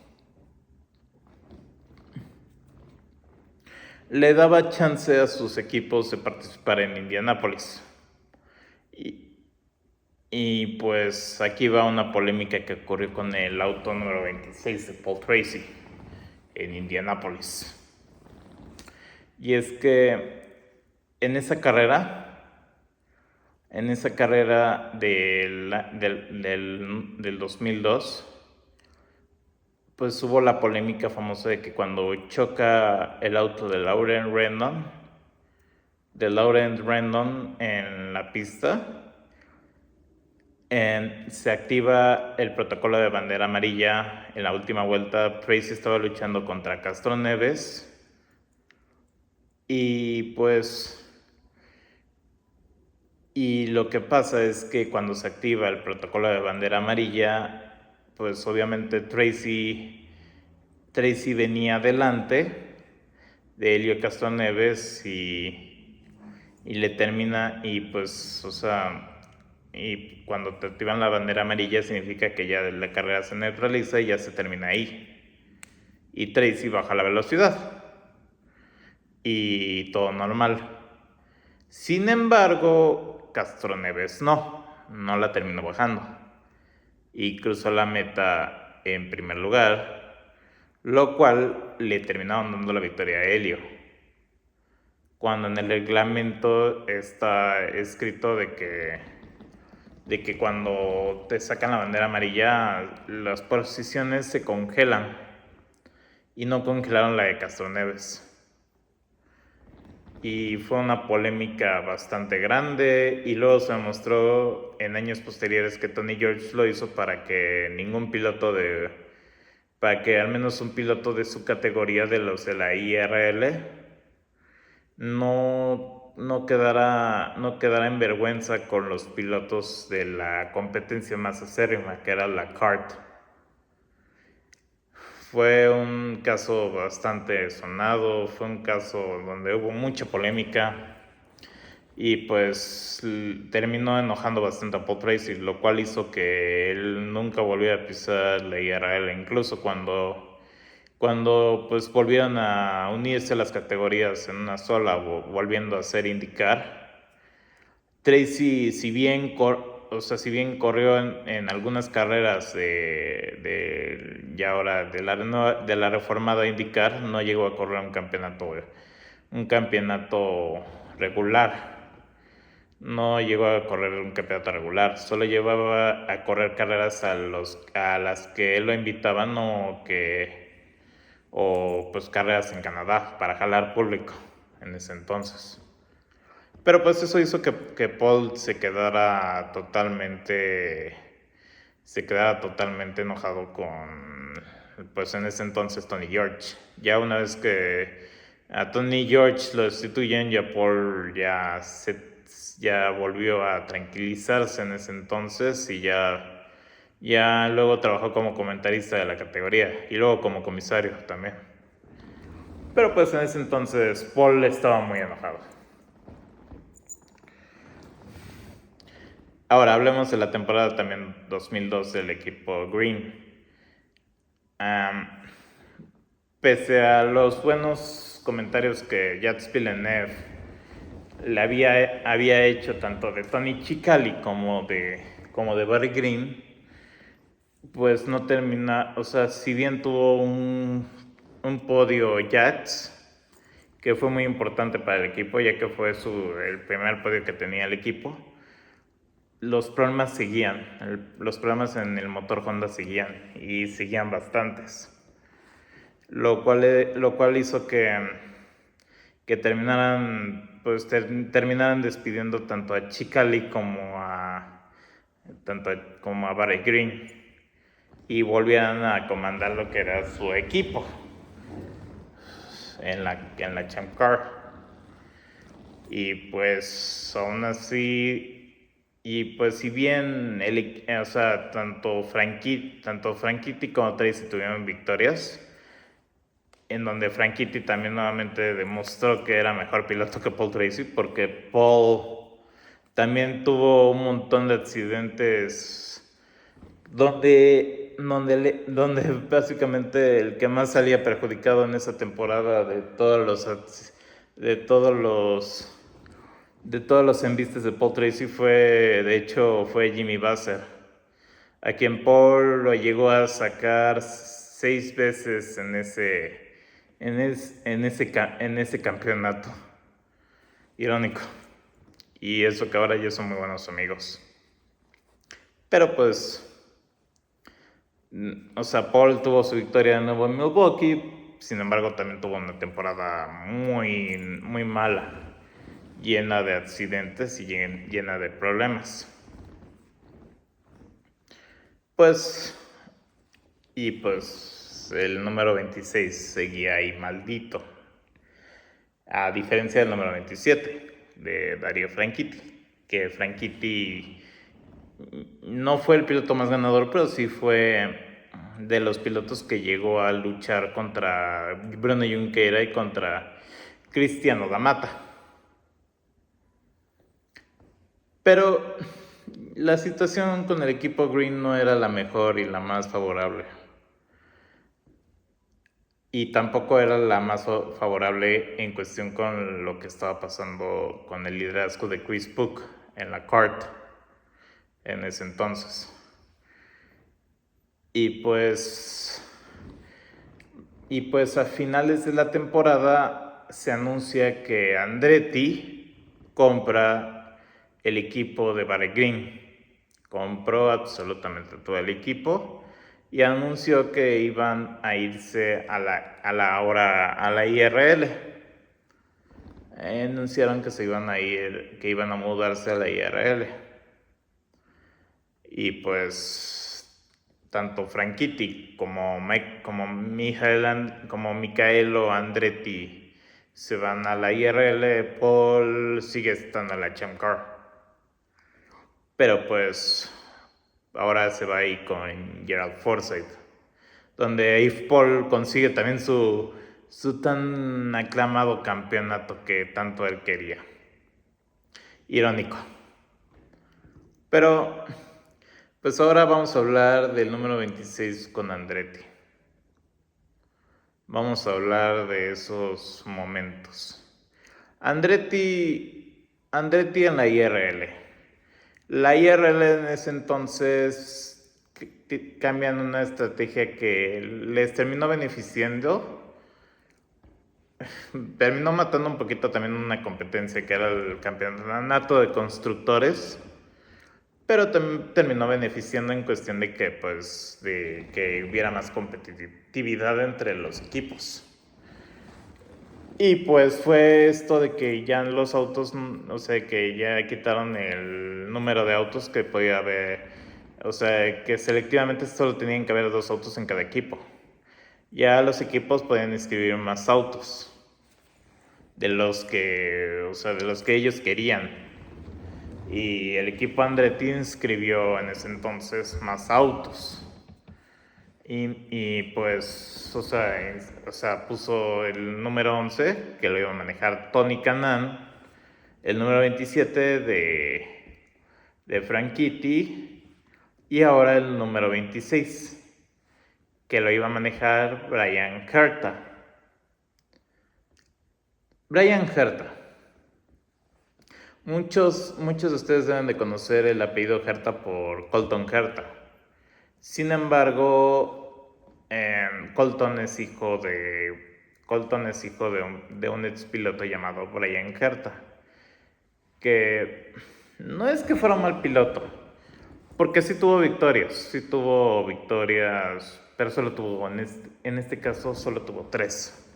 [SPEAKER 1] Le daba chance a sus equipos de participar en Indianápolis. Y pues aquí va una polémica que ocurrió con el auto número 26 de Paul Tracy en Indianápolis. Y es que en esa carrera del 2002, pues hubo la polémica famosa de que cuando choca el auto de Laurent Rendon en la pista, se activa el protocolo de bandera amarilla. En la última vuelta, Tracy estaba luchando contra Castroneves y lo que pasa es que cuando se activa el protocolo de bandera amarilla, pues obviamente Tracy venía delante de Helio Castroneves y le termina y cuando te activan la bandera amarilla significa que ya la carrera se neutraliza y ya se termina ahí. Y Tracy baja la velocidad y todo normal. Sin embargo, Castroneves no la terminó bajando y cruzó la meta en primer lugar, lo cual le terminaron dando la victoria a Helio. Cuando en el reglamento está escrito de que cuando te sacan la bandera amarilla, las posiciones se congelan y no congelaron la de Castroneves. Y fue una polémica bastante grande y luego se demostró en años posteriores que Tony George lo hizo para que al menos un piloto de su categoría de los de la IRL no quedara en vergüenza con los pilotos de la competencia más acérrima, que era la CART. Fue un caso bastante sonado, fue un caso donde hubo mucha polémica y pues terminó enojando bastante a Paul Tracy, lo cual hizo que él nunca volviera a pisar la IRL, incluso cuando pues volvieron a unirse las categorías en una sola, volviendo a ser IndyCar. Tracy, si bien corrió en algunas carreras de la reformada IndyCar, no llegó a correr un campeonato regular. No llegó a correr un campeonato regular, solo llevaba a correr carreras a las que él lo invitaban o pues carreras en Canadá para jalar público en ese entonces. Pero pues eso hizo que Paul se quedara totalmente enojado con, pues en ese entonces, Tony George. Ya una vez que a Tony George lo destituyen, ya Paul ya ya volvió a tranquilizarse en ese entonces y ya luego trabajó como comentarista de la categoría y luego como comisario también. Pero pues en ese entonces Paul estaba muy enojado. Ahora hablemos de la temporada también 2002 del equipo Green. Pese a los buenos comentarios que Jacques Villeneuve le había hecho tanto de Tony Cicali como de Barry Green, pues no termina, o sea, si bien tuvo un podio Jacques, que fue muy importante para el equipo, ya que fue el primer podio que tenía el equipo, los problemas seguían, los problemas en el motor Honda seguían, y seguían bastantes. Lo cual hizo que terminaran despidiendo tanto a Cicali como a Barry Green, y volvieran a comandar lo que era su equipo en la Champ Car. Y pues aún así, y pues si bien tanto Franchitti como Tracy tuvieron victorias, en donde Franchitti también nuevamente demostró que era mejor piloto que Paul Tracy, porque Paul también tuvo un montón de accidentes donde básicamente el que más salía perjudicado en esa temporada de todos los embistes de Paul Tracy fue Jimmy Vasser, a quien Paul lo llegó a sacar 6 veces en ese campeonato. Irónico. Y eso que ahora ya son muy buenos amigos. Pero pues, Paul tuvo su victoria de nuevo en Milwaukee. Sin embargo, también tuvo una temporada muy, muy mala, llena de accidentes y llena de problemas. Pues el número 26 seguía ahí maldito, a diferencia del número 27 de Dario Franchitti, que Franchitti no fue el piloto más ganador, pero sí fue de los pilotos que llegó a luchar contra Bruno Junqueira y contra Cristiano D'Amata. Pero la situación con el equipo Green no era la mejor y la más favorable. Y tampoco era la más favorable en cuestión con lo que estaba pasando con el liderazgo de Chris Puck en la CART en ese entonces. Y pues a finales de la temporada se anuncia que Andretti compra el equipo de Barry Green. Compró absolutamente todo el equipo y anunció que iban a irse a la IRL. Anunciaron que se iban a ir, que iban a mudarse a la IRL. Y pues tanto Franchitti como Michaelo Andretti se van a la IRL. Paul sigue estando en la Champ Car, pero pues ahora se va ahí con Gerald Forsyth, donde ahí Paul consigue también su tan aclamado campeonato que tanto él quería. Irónico. Pero pues ahora vamos a hablar del número 26 con Andretti. Vamos a hablar de esos momentos. Andretti en la IRL. La IRL en ese entonces cambian una estrategia que les terminó beneficiando. Terminó matando un poquito también una competencia que era el campeonato de constructores, pero terminó beneficiando en cuestión de que hubiera más competitividad entre los equipos. Y pues fue esto de que ya los autos, que ya quitaron el número de autos que podía haber, que selectivamente solo tenían que haber 2 autos en cada equipo. Ya los equipos podían inscribir más autos de los que ellos querían. y el equipo Andretti inscribió en ese entonces más autos. Y pues, o sea, puso el número 11, que lo iba a manejar Tony Kanaan, el número 27 de Franchitti, y ahora el número 26, que lo iba a manejar Bryan Herta. Bryan Herta. Muchos de ustedes deben de conocer el apellido Herta por Colton Herta. Sin embargo, Colton es hijo de un ex piloto llamado Bryan Herta, que no es que fuera un mal piloto, porque sí tuvo victorias, pero solo tuvo, en este caso, solo tuvo 3.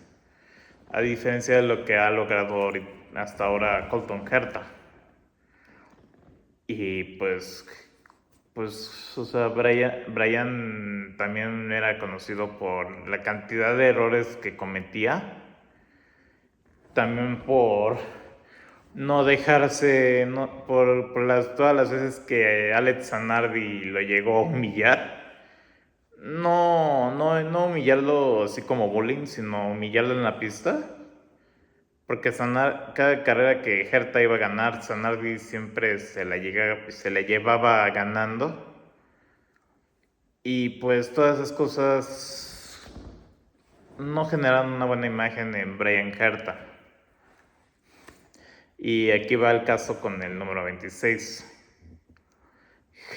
[SPEAKER 1] A diferencia de lo que ha logrado hasta ahora Colton Herta. Y pues, o sea, Bryan también era conocido por la cantidad de errores que cometía. También por no dejarse, por todas las veces que Alex Zanardi lo llegó a humillar. No humillarlo así como bullying, sino humillarlo en la pista. Porque cada carrera que Herta iba a ganar, Zanardi siempre se la llevaba ganando. Y pues todas esas cosas no generan una buena imagen en Bryan Herta. Y aquí va el caso con el número 26.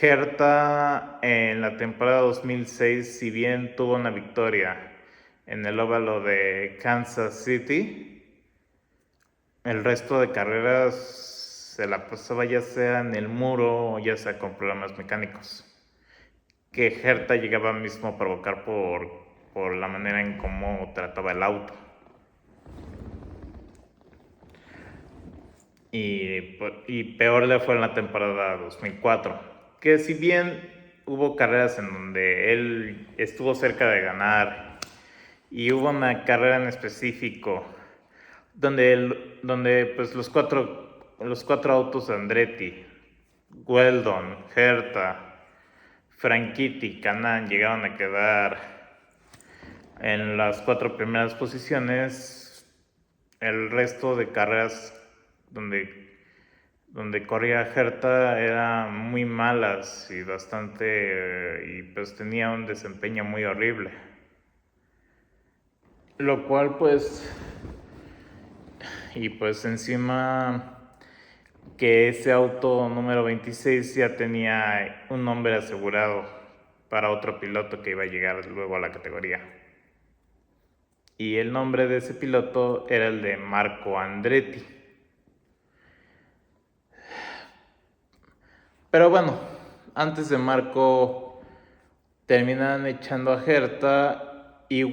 [SPEAKER 1] Herta en la temporada 2006, si bien tuvo una victoria en el óvalo de Kansas City, el resto de carreras se la pasaba ya sea en el muro o ya sea con problemas mecánicos, que Herta llegaba mismo a provocar por la manera en cómo trataba el auto. Y peor le fue en la temporada 2004, que si bien hubo carreras en donde él estuvo cerca de ganar, y hubo una carrera en específico donde pues los cuatro autos de Andretti, Weldon, Herta, Franchitti y Kanaan llegaron a quedar en las 4 primeras posiciones. El resto de carreras donde corría Herta eran muy malas y y pues tenía un desempeño muy horrible. Lo cual pues encima que ese auto número 26 ya tenía un nombre asegurado para otro piloto que iba a llegar luego a la categoría. Y el nombre de ese piloto era el de Marco Andretti. Pero bueno, antes de Marco terminan echando a Herta y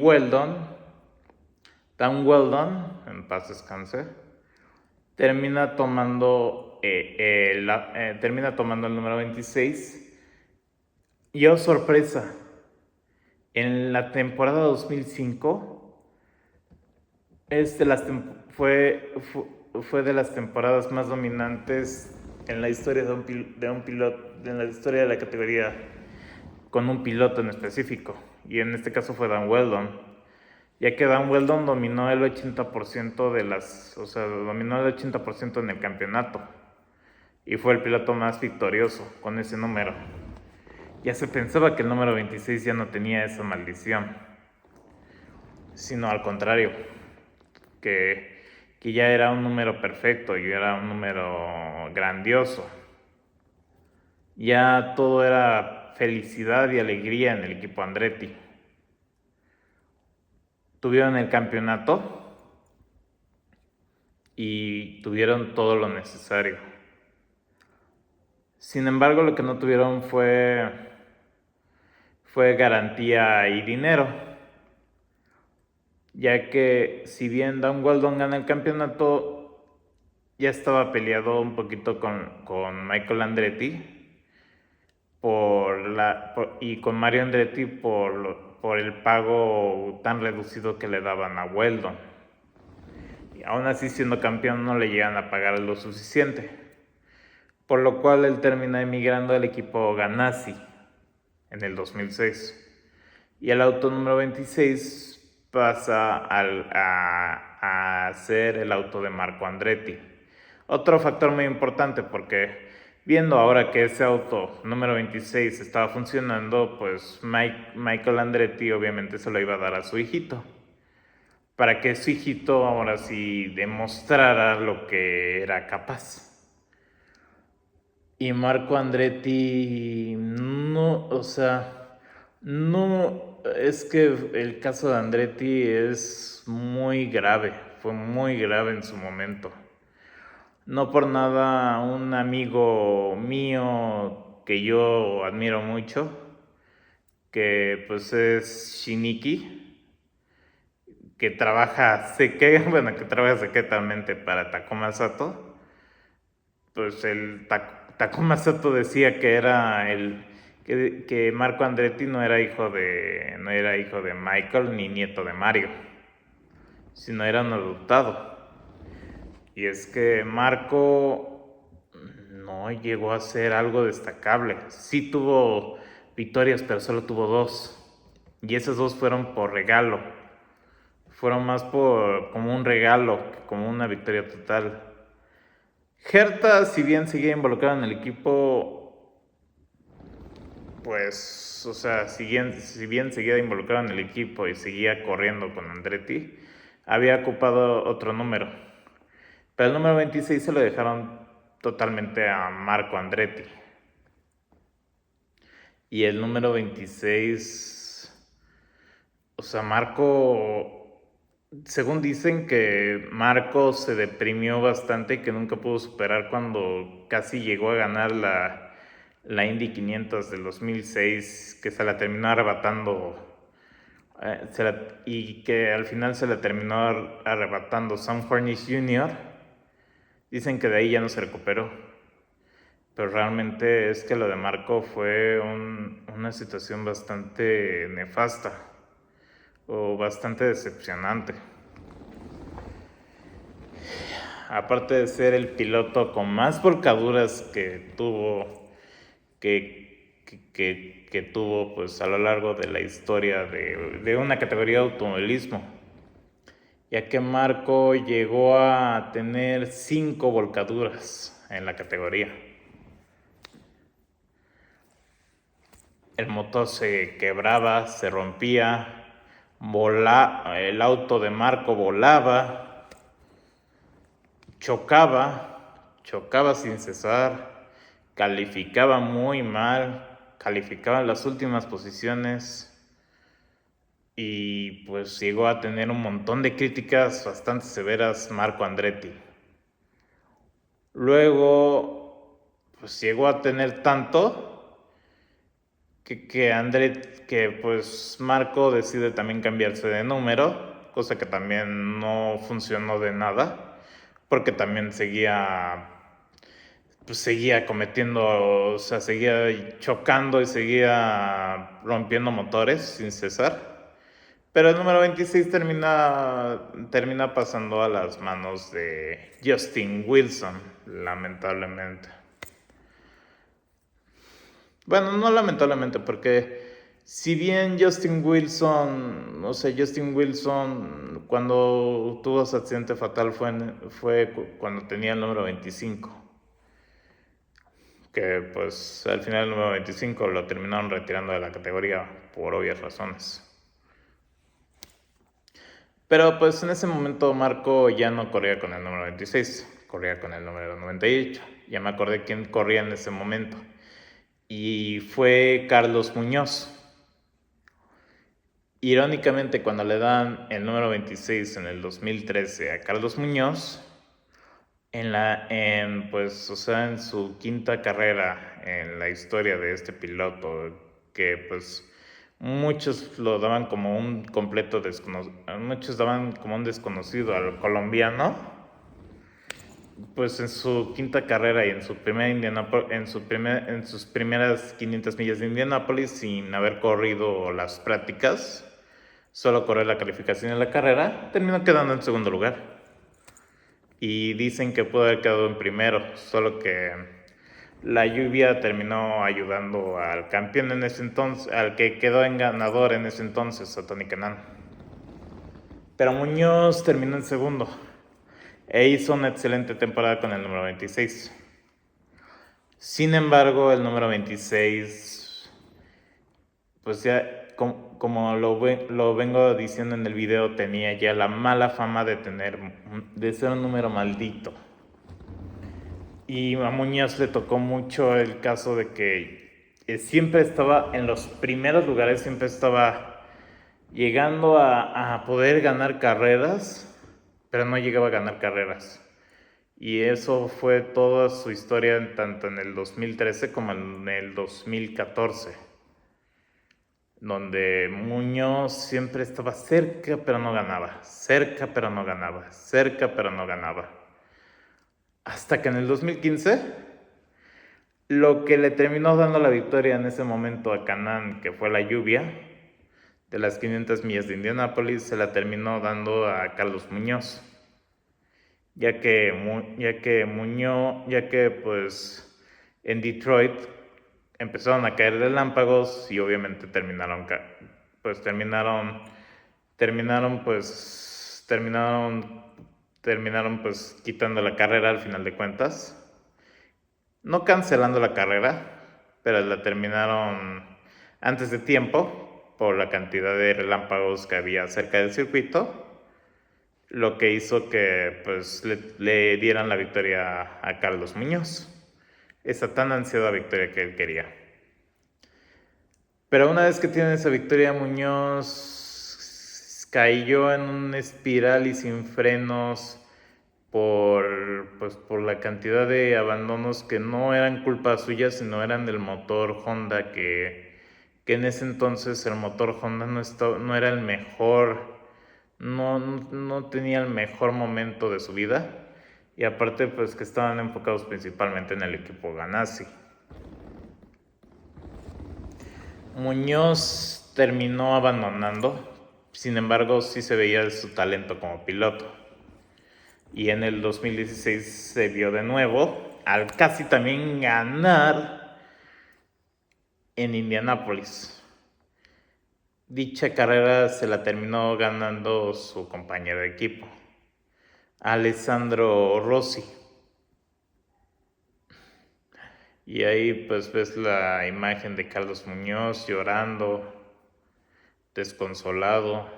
[SPEAKER 1] Dan Weldon, en paz descanse, termina tomando el número 26. Y oh sorpresa, en la temporada 2005 fue de las temporadas más dominantes en la historia de un piloto, en la historia de la categoría, con un piloto en específico, y en este caso fue Dan Weldon, ya que Dan Weldon dominó el 80% dominó el 80% en el campeonato, y fue el piloto más victorioso con ese número. Ya se pensaba que el número 26 ya no tenía esa maldición, sino al contrario, que ya era un número perfecto y era un número grandioso. Ya todo era felicidad y alegría en el equipo Andretti. Tuvieron el campeonato y tuvieron todo lo necesario. Sin embargo, lo que no tuvieron fue garantía y dinero, ya que si bien Dan Weldon gana el campeonato, ya estaba peleado un poquito con Michael Andretti y con Mario Andretti por el pago tan reducido que le daban a Weldon. Y aún así, siendo campeón, no le llegan a pagar lo suficiente. por lo cual él termina emigrando al equipo Ganassi en el 2006. Y el auto número 26 pasa a ser el auto de Marco Andretti. Otro factor muy importante, porque viendo ahora que ese auto número 26 estaba funcionando, pues Michael Andretti obviamente se lo iba a dar a su hijito, para que su hijito ahora sí demostrara lo que era capaz. Y Marco Andretti, no, o sea, no, es que el caso de Andretti es muy grave, fue muy grave en su momento. No por nada, un amigo mío que yo admiro mucho, que pues es Shiniki, que trabaja que trabaja secretamente para Takuma Sato, pues el Takuma Sato decía que era que Marco Andretti no era hijo de Michael ni nieto de Mario, sino era un adoptado. Y es que Marco no llegó a ser algo destacable. Sí tuvo victorias, pero solo tuvo 2. Y esas 2 fueron por regalo. Fueron más como un regalo que como una victoria total. Herta, si bien seguía involucrado en el equipo, pues, o sea, si bien seguía involucrado en el equipo y seguía corriendo con Andretti, había ocupado otro número. Pero el número 26 se lo dejaron totalmente a Marco Andretti. Y el número 26, o sea, Marco, según dicen que Marco se deprimió bastante y que nunca pudo superar cuando casi llegó a ganar la Indy 500 del 2006, que se la terminó arrebatando, y que al final se la terminó arrebatando Sam Hornish Jr. Dicen que de ahí ya no se recuperó. Pero realmente es que lo de Marco fue una situación bastante nefasta o bastante decepcionante. Aparte de ser el piloto con más volcaduras que tuvo, que tuvo pues a lo largo de la historia de una categoría de automovilismo, ya que Marco llegó a tener 5 volcaduras en la categoría. El motor se quebraba, se rompía, el auto de Marco volaba, chocaba sin cesar, calificaba muy mal, calificaba en las últimas posiciones y pues llegó a tener un montón de críticas bastante severas Marco Andretti. Luego, pues llegó a tener tanto que pues Marco decide también cambiarse de número, cosa que también no funcionó de nada, porque también seguía cometiendo, o sea, seguía chocando y seguía rompiendo motores sin cesar. Pero el número 26 termina pasando a las manos de Justin Wilson, lamentablemente. Bueno, no lamentablemente, porque si bien Justin Wilson cuando tuvo su accidente fatal fue cuando tenía el número 25, que pues al final el número 25 lo terminaron retirando de la categoría por obvias razones. Pero pues en ese momento Marco ya no corría con el número 26, corría con el número 98. Ya me acordé quién corría en ese momento. Y fue Carlos Muñoz. Irónicamente, cuando le dan el número 26 en el 2013 a Carlos Muñoz, pues, o sea, en su quinta carrera en la historia de este piloto, que pues muchos lo daban como un completo desconocido, muchos daban como un desconocido al colombiano, pues en su quinta carrera y en sus primeras 500 millas de Indianápolis, sin haber corrido las prácticas, solo correr la calificación en la carrera, terminó quedando en segundo lugar. Y dicen que pudo haber quedado en primero, solo que la lluvia terminó ayudando al campeón en ese entonces, al que quedó en ganador en ese entonces, a Tony Kanaan. Pero Muñoz terminó en segundo e hizo una excelente temporada con el número 26. Sin embargo, el número 26, pues ya como lo vengo diciendo en el video, tenía ya la mala fama de ser un número maldito. Y a Muñoz le tocó mucho el caso de que siempre estaba en los primeros lugares, siempre estaba llegando a poder ganar carreras, pero no llegaba a ganar carreras. Y eso fue toda su historia tanto en el 2013 como en el 2014, donde Muñoz siempre estaba cerca pero no ganaba, cerca pero no ganaba, cerca pero no ganaba. Hasta que en el 2015, lo que le terminó dando la victoria en ese momento a Kanaan, que fue la lluvia de las 500 millas de Indianápolis, se la terminó dando a Carlos Muñoz. Ya que pues en Detroit empezaron a caer relámpagos y obviamente terminaron pues quitando la carrera al final de cuentas. No cancelando la carrera, pero la terminaron antes de tiempo por la cantidad de relámpagos que había cerca del circuito, lo que hizo que pues le dieran la victoria a Carlos Muñoz, esa tan ansiada victoria que él quería. Pero una vez que tiene esa victoria, Muñoz cayó en una espiral y sin frenos por la cantidad de abandonos que no eran culpa suya, sino eran del motor Honda, que en ese entonces el motor Honda no era el mejor, no tenía el mejor momento de su vida, y aparte pues que estaban enfocados principalmente en el equipo Ganassi. Muñoz terminó abandonando, sin embargo sí se veía su talento como piloto. Y en el 2016 se vio de nuevo, al casi también ganar en Indianápolis. Dicha carrera se la terminó ganando su compañero de equipo, Alessandro Rossi. Y ahí pues ves la imagen de Carlos Muñoz llorando, desconsolado.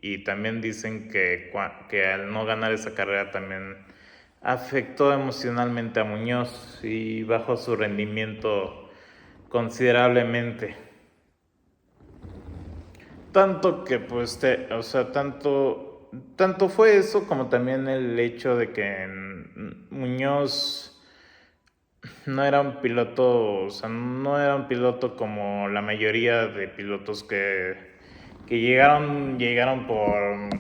[SPEAKER 1] Y también dicen que al no ganar esa carrera también afectó emocionalmente a Muñoz y bajó su rendimiento considerablemente. Tanto que pues tanto fue eso como también el hecho de que Muñoz no era un piloto, no era un piloto como la mayoría de pilotos que llegaron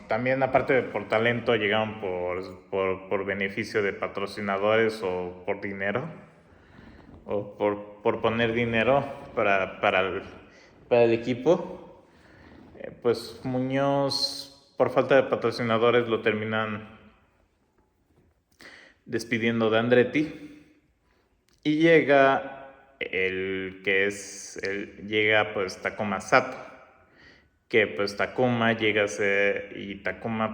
[SPEAKER 1] también aparte de por talento, llegaron por beneficio de patrocinadores o por dinero, o por poner dinero para el equipo. Pues Muñoz, por falta de patrocinadores, lo terminan despidiendo de Andretti. Y llega llega pues Takuma Sato, que pues Takuma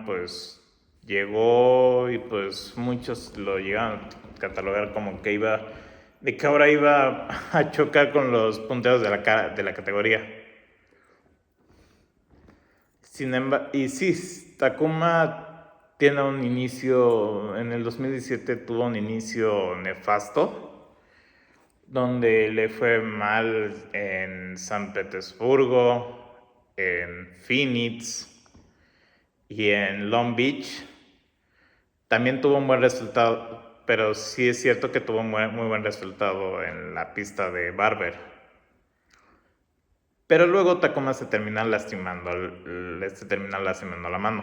[SPEAKER 1] pues llegó y pues muchos lo llegaron a catalogar como que ahora iba a chocar con los punteros de la categoría. Sin embargo, y sí, Takuma tiene un inicio, en el 2017 tuvo un inicio nefasto, donde le fue mal en San Petersburgo, en Phoenix y en Long Beach. También tuvo un buen resultado, pero sí es cierto que tuvo muy buen resultado en la pista de Barber. Pero luego Takuma se termina lastimando la mano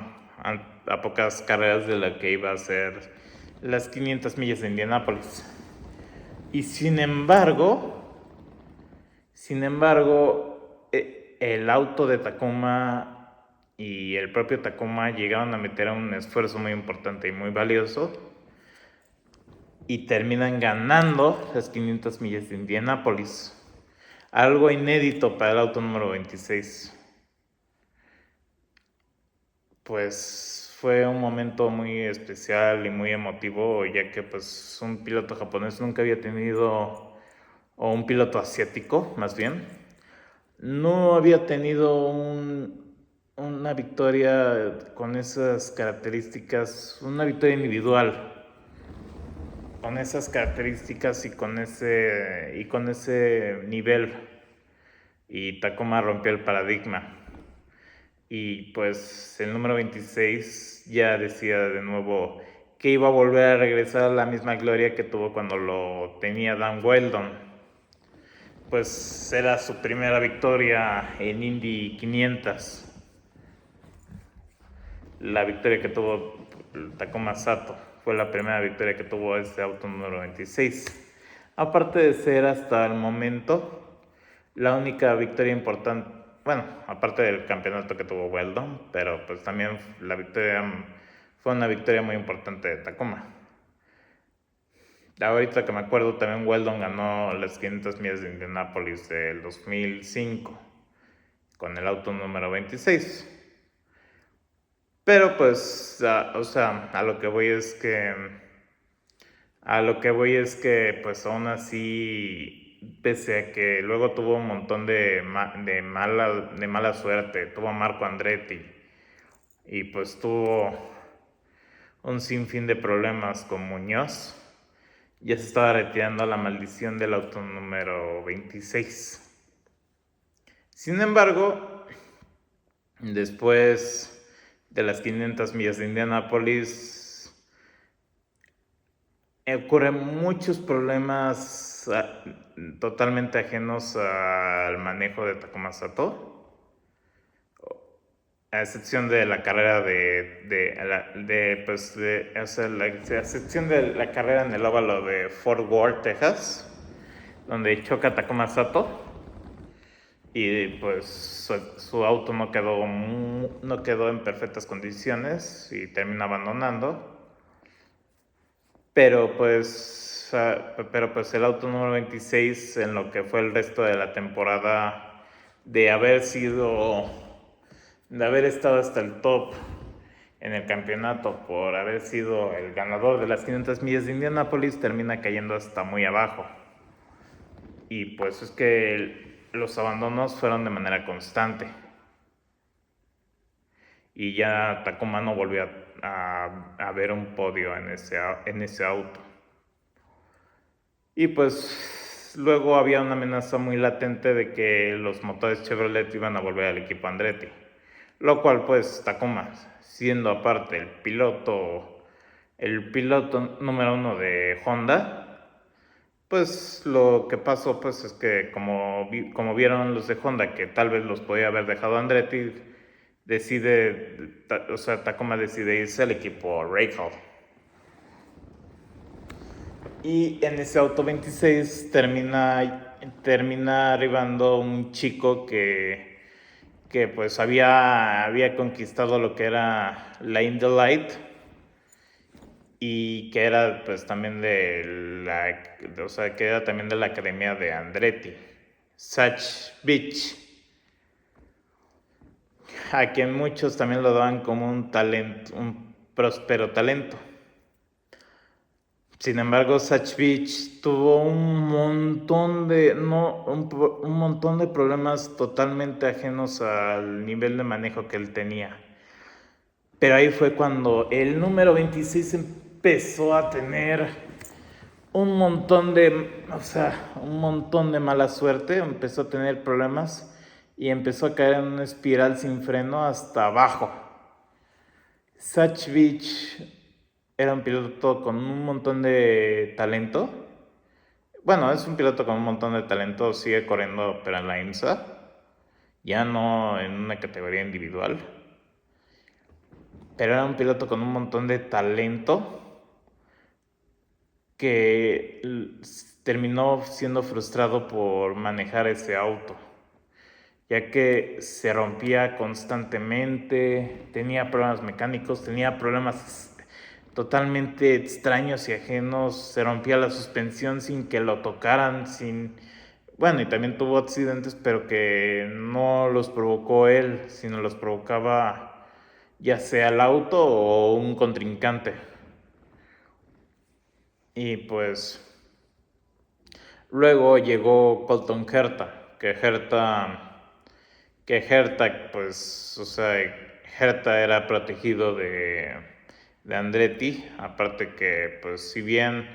[SPEAKER 1] a pocas carreras de la que iba a ser las 500 millas de Indianápolis. Y sin embargo, el auto de Takuma y el propio Takuma llegaron a meter un esfuerzo muy importante y muy valioso y terminan ganando las 500 millas de Indianápolis. Algo inédito para el auto número 26. Pues fue un momento muy especial y muy emotivo, ya que pues un piloto japonés nunca había tenido, o un piloto asiático más bien, no había tenido una victoria con esas características, una victoria individual con esas características y con ese nivel. Y Takuma rompió el paradigma. Y pues el número 26 ya decía de nuevo que iba a volver a regresar a la misma gloria que tuvo cuando lo tenía Dan Weldon. Pues era su primera victoria en Indy 500. La victoria que tuvo Takuma Sato fue la primera victoria que tuvo este auto número 26. Aparte de ser hasta el momento la única victoria importante, bueno, aparte del campeonato que tuvo Weldon, pero pues también la victoria fue una victoria muy importante de Takuma. Ahorita que me acuerdo, también Weldon ganó las 500 millas de Indianápolis del 2005 con el auto número 26. Pero pues, o sea, a lo que voy es que pues aún así, pese a que luego tuvo un montón de mala suerte, tuvo a Marco Andretti y pues tuvo un sinfín de problemas con Muñoz, ya se estaba retirando la maldición del auto número 26. Sin embargo, después de las 500 millas de Indianápolis, ocurren muchos problemas totalmente ajenos al manejo de Takuma Sato, a excepción de la carrera a excepción de la carrera en el óvalo de Fort Worth, Texas, donde choca Takuma Sato y pues su auto no quedó en perfectas condiciones y termina abandonando. Pero pues el auto número 26, en lo que fue el resto de la temporada, de haber estado hasta el top en el campeonato, por haber sido el ganador de las 500 millas de Indianápolis, termina cayendo hasta muy abajo. Y pues es que los abandonos fueron de manera constante. Y ya Takuma no volvió a ver un podio en ese auto. Y pues luego había una amenaza muy latente de que los motores Chevrolet iban a volver al equipo Andretti. Lo cual pues Takuma, siendo aparte el piloto número 1 de Honda, pues lo que pasó pues es que como vieron los de Honda que tal vez los podía haber dejado Andretti, Takuma decide irse al equipo Rahal. Y en ese auto 26 termina arribando un chico que pues había conquistado lo que era la Indy Light y que era pues también que era también de la academia de Andretti, Zach Beach, a quien muchos también lo daban como un próspero talento. Sin embargo, Zach Beach tuvo un montón de problemas totalmente ajenos al nivel de manejo que él tenía. Pero ahí fue cuando el número 26 empezó a tener un montón de mala suerte, empezó a tener problemas y empezó a caer en una espiral sin freno hasta abajo. Zach Beach era un piloto con un montón de talento. Bueno, es un piloto con un montón de talento, sigue corriendo, pero en la IMSA, ya no en una categoría individual. Pero era un piloto con un montón de talento que terminó siendo frustrado por manejar ese auto, ya que se rompía constantemente, tenía problemas mecánicos, tenía problemas totalmente extraños y ajenos. Se rompía la suspensión sin que lo tocaran, bueno, y también tuvo accidentes, pero que no los provocó él, sino los provocaba ya sea el auto o un contrincante. Y pues luego llegó Colton Herta, que Herta, pues, o sea, Herta era protegido de Andretti, aparte que, pues, si bien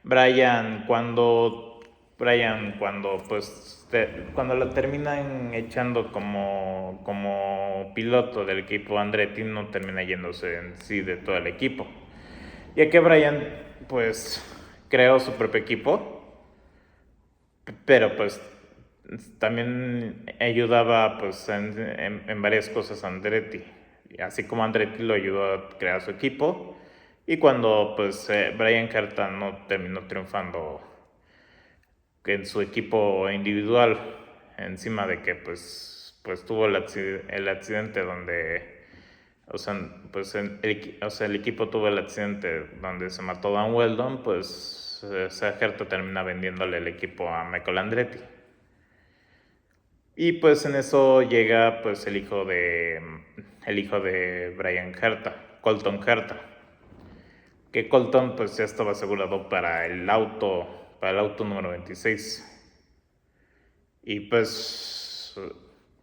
[SPEAKER 1] Brian, pues, cuando lo terminan echando como piloto del equipo Andretti, no termina yéndose en sí de todo el equipo, ya que Brian, pues, creó su propio equipo, pero pues también ayudaba pues en varias cosas a Andretti, así como Andretti lo ayudó a crear su equipo. Y cuando pues Brian Herta no terminó triunfando en su equipo individual, encima de que pues tuvo el accidente donde, o sea, pues el equipo tuvo el accidente donde se mató Dan Weldon, pues Herta termina vendiéndole el equipo a Michael Andretti. Y pues en eso llega pues el hijo de Brian Herta, Colton Herta, que Colton pues ya estaba asegurado para el auto número 26. Y pues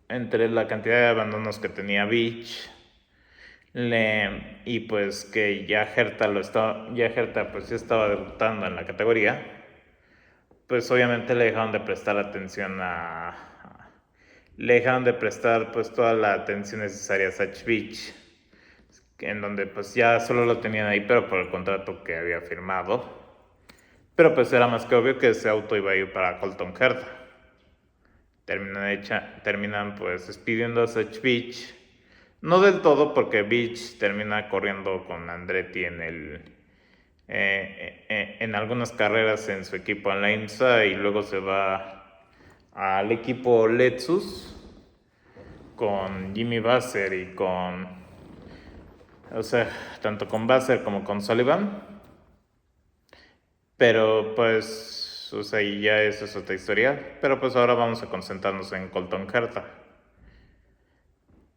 [SPEAKER 1] entre la cantidad de abandonos que tenía Beach, y pues que ya Herta pues ya estaba debutando en la categoría, pues obviamente le dejaron de prestar pues toda la atención necesaria a Zach Beach, en donde pues ya solo lo tenían ahí, pero por el contrato que había firmado. Pero pues era más que obvio que ese auto iba a ir para Colton Herta. Terminan pues despidiendo a Zach Beach. No del todo, porque Beach termina corriendo con Andretti en algunas carreras en su equipo en la IMSA, y luego se va al equipo Lexus con Jimmy Vasser o sea, tanto con Vasser como con Sullivan. Pero pues, o sea, y ya esa es otra historia. Pero pues ahora vamos a concentrarnos en Colton Herta.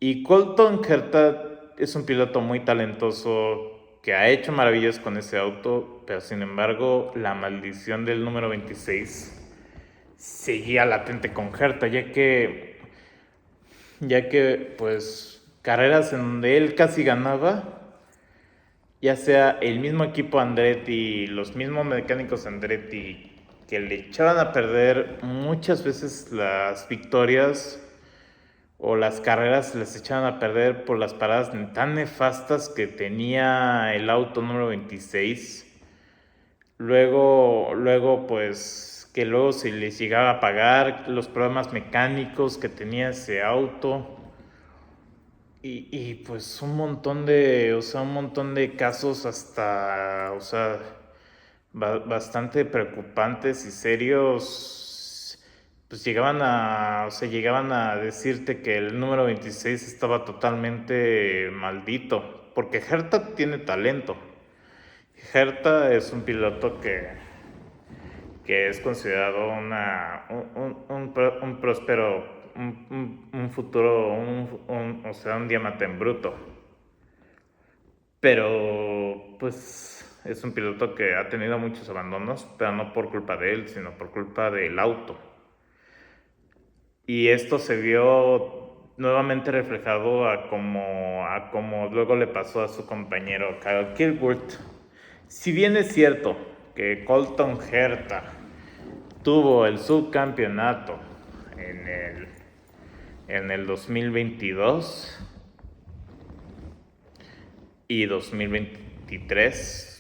[SPEAKER 1] Y Colton Herta es un piloto muy talentoso que ha hecho maravillas con ese auto, pero sin embargo la maldición del número 26 seguía latente con Herta, ya que pues carreras en donde él casi ganaba, ya sea el mismo equipo Andretti, los mismos mecánicos Andretti, que le echaban a perder muchas veces las victorias, o las carreras les echaban a perder por las paradas tan nefastas que tenía el auto número 26. Luego pues que luego se les llegaba a pagar los problemas mecánicos que tenía ese auto. Y pues un montón de casos hasta, o sea, bastante preocupantes y serios. Pues llegaban a decirte que el número 26 estaba totalmente maldito, porque Herta tiene talento. Herta es un piloto que es considerado un próspero, un futuro, o sea, un diamante en bruto. Pero pues es un piloto que ha tenido muchos abandonos, pero no por culpa de él, sino por culpa del auto. Y esto se vio nuevamente reflejado a como luego le pasó a su compañero Kyle Kilworth. Si bien es cierto que Colton Herta tuvo el subcampeonato en el 2022 y 2023,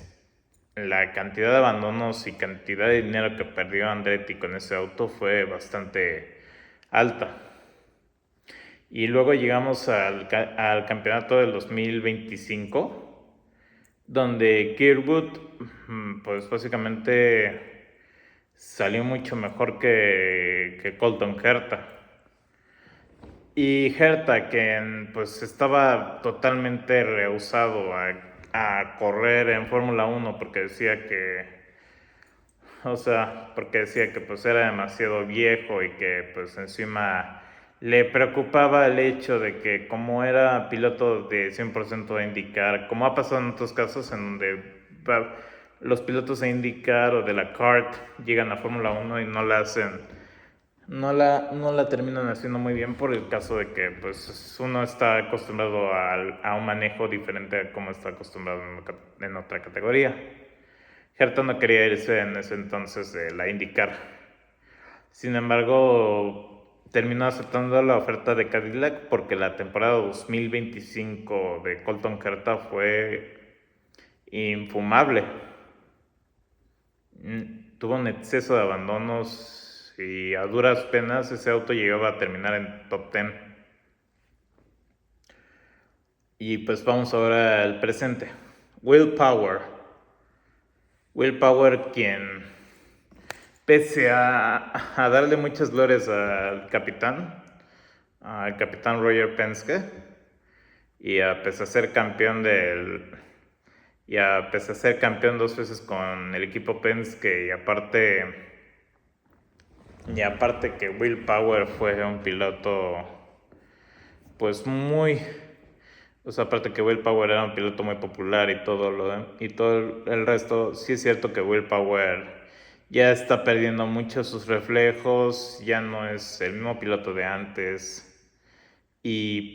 [SPEAKER 1] la cantidad de abandonos y cantidad de dinero que perdió Andretti con ese auto fue bastante alta. Y luego llegamos al campeonato del 2025, donde Kirkwood pues básicamente salió mucho mejor que Colton Herta. Y Herta, que pues estaba totalmente rehusado a correr en Fórmula 1 porque decía que, porque decía que pues era demasiado viejo y que pues encima le preocupaba el hecho de que como era piloto de 100% de IndyCar, como ha pasado en otros casos en donde los pilotos de IndyCar o de la kart llegan a Fórmula 1 y no la terminan haciendo muy bien por el caso de que pues uno está acostumbrado a un manejo diferente a como está acostumbrado en otra categoría. Herta no quería irse en ese entonces de la IndyCar. Sin embargo, terminó aceptando la oferta de Cadillac porque la temporada 2025 de Colton Herta fue infumable. Tuvo un exceso de abandonos y a duras penas ese auto llegaba a terminar en top 10. Y pues vamos ahora al presente. Will Power, quien pese a darle muchas glorias al capitán Roger Penske, y a pesar de ser campeón dos veces con el equipo Penske, y aparte que Will Power fue un piloto pues muy, aparte que Will Power era un piloto muy popular y todo el resto, sí es cierto que Will Power ya está perdiendo mucho sus reflejos, ya no es el mismo piloto de antes. Y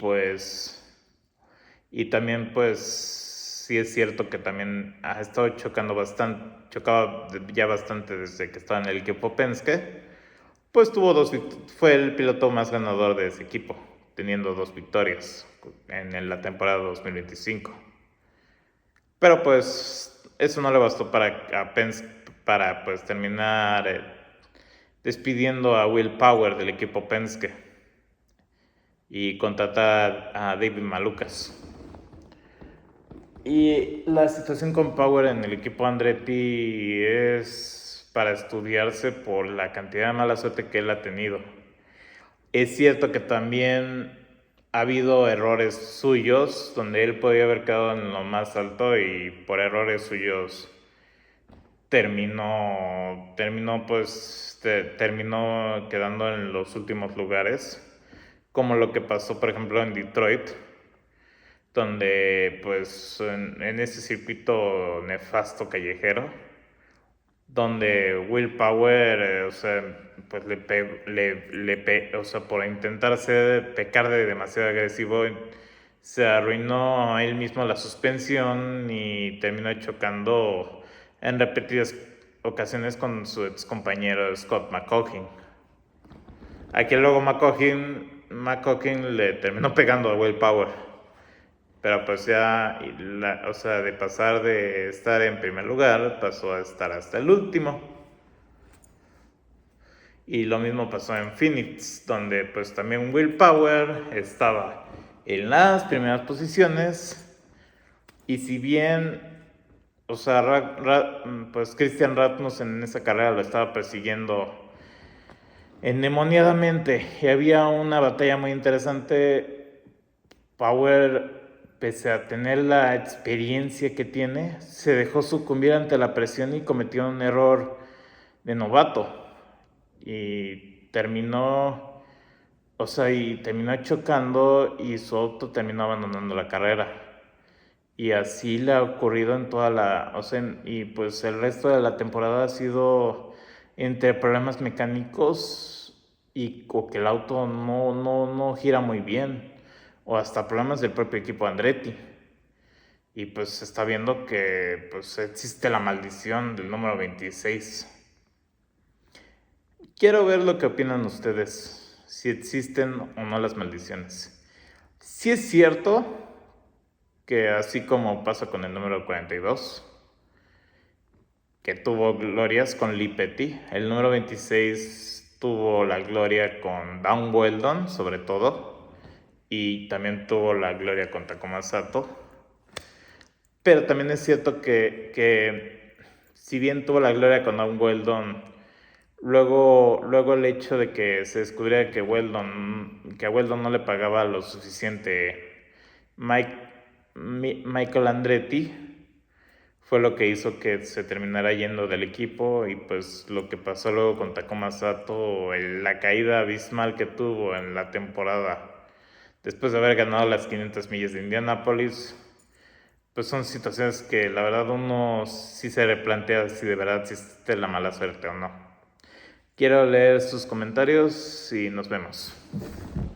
[SPEAKER 1] también pues sí es cierto que también ha estado chocaba ya bastante desde que estaba en el equipo Penske. Pues fue el piloto más ganador de ese equipo, teniendo 2 victorias en la temporada 2025. Pero pues eso no le bastó para Penske para pues terminar despidiendo a Will Power del equipo Penske y contratar a David Malukas. Y la situación con Power en el equipo Andretti es para estudiarse por la cantidad de mala suerte que él ha tenido. Es cierto que también ha habido errores suyos donde él podía haber quedado en lo más alto y por errores suyos terminó quedando en los últimos lugares, como lo que pasó por ejemplo en Detroit, donde pues en ese circuito nefasto callejero, donde Will Power, pues por intentar pecar de demasiado agresivo, se arruinó a él mismo la suspensión y terminó chocando en repetidas ocasiones con su ex compañero Scott McCaughey. Aquí luego McCaughey le terminó pegando a Will Power. Pero pues ya, de pasar de estar en primer lugar, pasó a estar hasta el último. Y lo mismo pasó en Phoenix, donde pues también Will Power estaba en las primeras posiciones. Y si bien, pues Christian Rasmussen en esa carrera lo estaba persiguiendo endemoniadamente y había una batalla muy interesante, Power, pese a tener la experiencia que tiene, se dejó sucumbir ante la presión y cometió un error de novato. Y terminó chocando y su auto terminó abandonando la carrera. Y así le ha ocurrido en y pues el resto de la temporada ha sido entre problemas mecánicos o que el auto no gira muy bien, o hasta problemas del propio equipo Andretti. Y pues se está viendo que pues existe la maldición del número 26. Quiero ver lo que opinan ustedes, si existen o no las maldiciones. Si es cierto que así como pasa con el número 42, que tuvo glorias con Lee Petty, el número 26 tuvo la gloria con Dan Weldon sobre todo, y también tuvo la gloria con Takuma Sato. Pero también es cierto que si bien tuvo la gloria con Dan Weldon, luego el hecho de que se descubriera que a Weldon no le pagaba lo suficiente Michael Andretti, fue lo que hizo que se terminara yendo del equipo, y pues lo que pasó luego con Takuma Sato, la caída abismal que tuvo en la temporada después de haber ganado las 500 millas de Indianápolis, pues son situaciones que la verdad uno sí se replantea si de verdad existe la mala suerte o no. Quiero leer sus comentarios y nos vemos.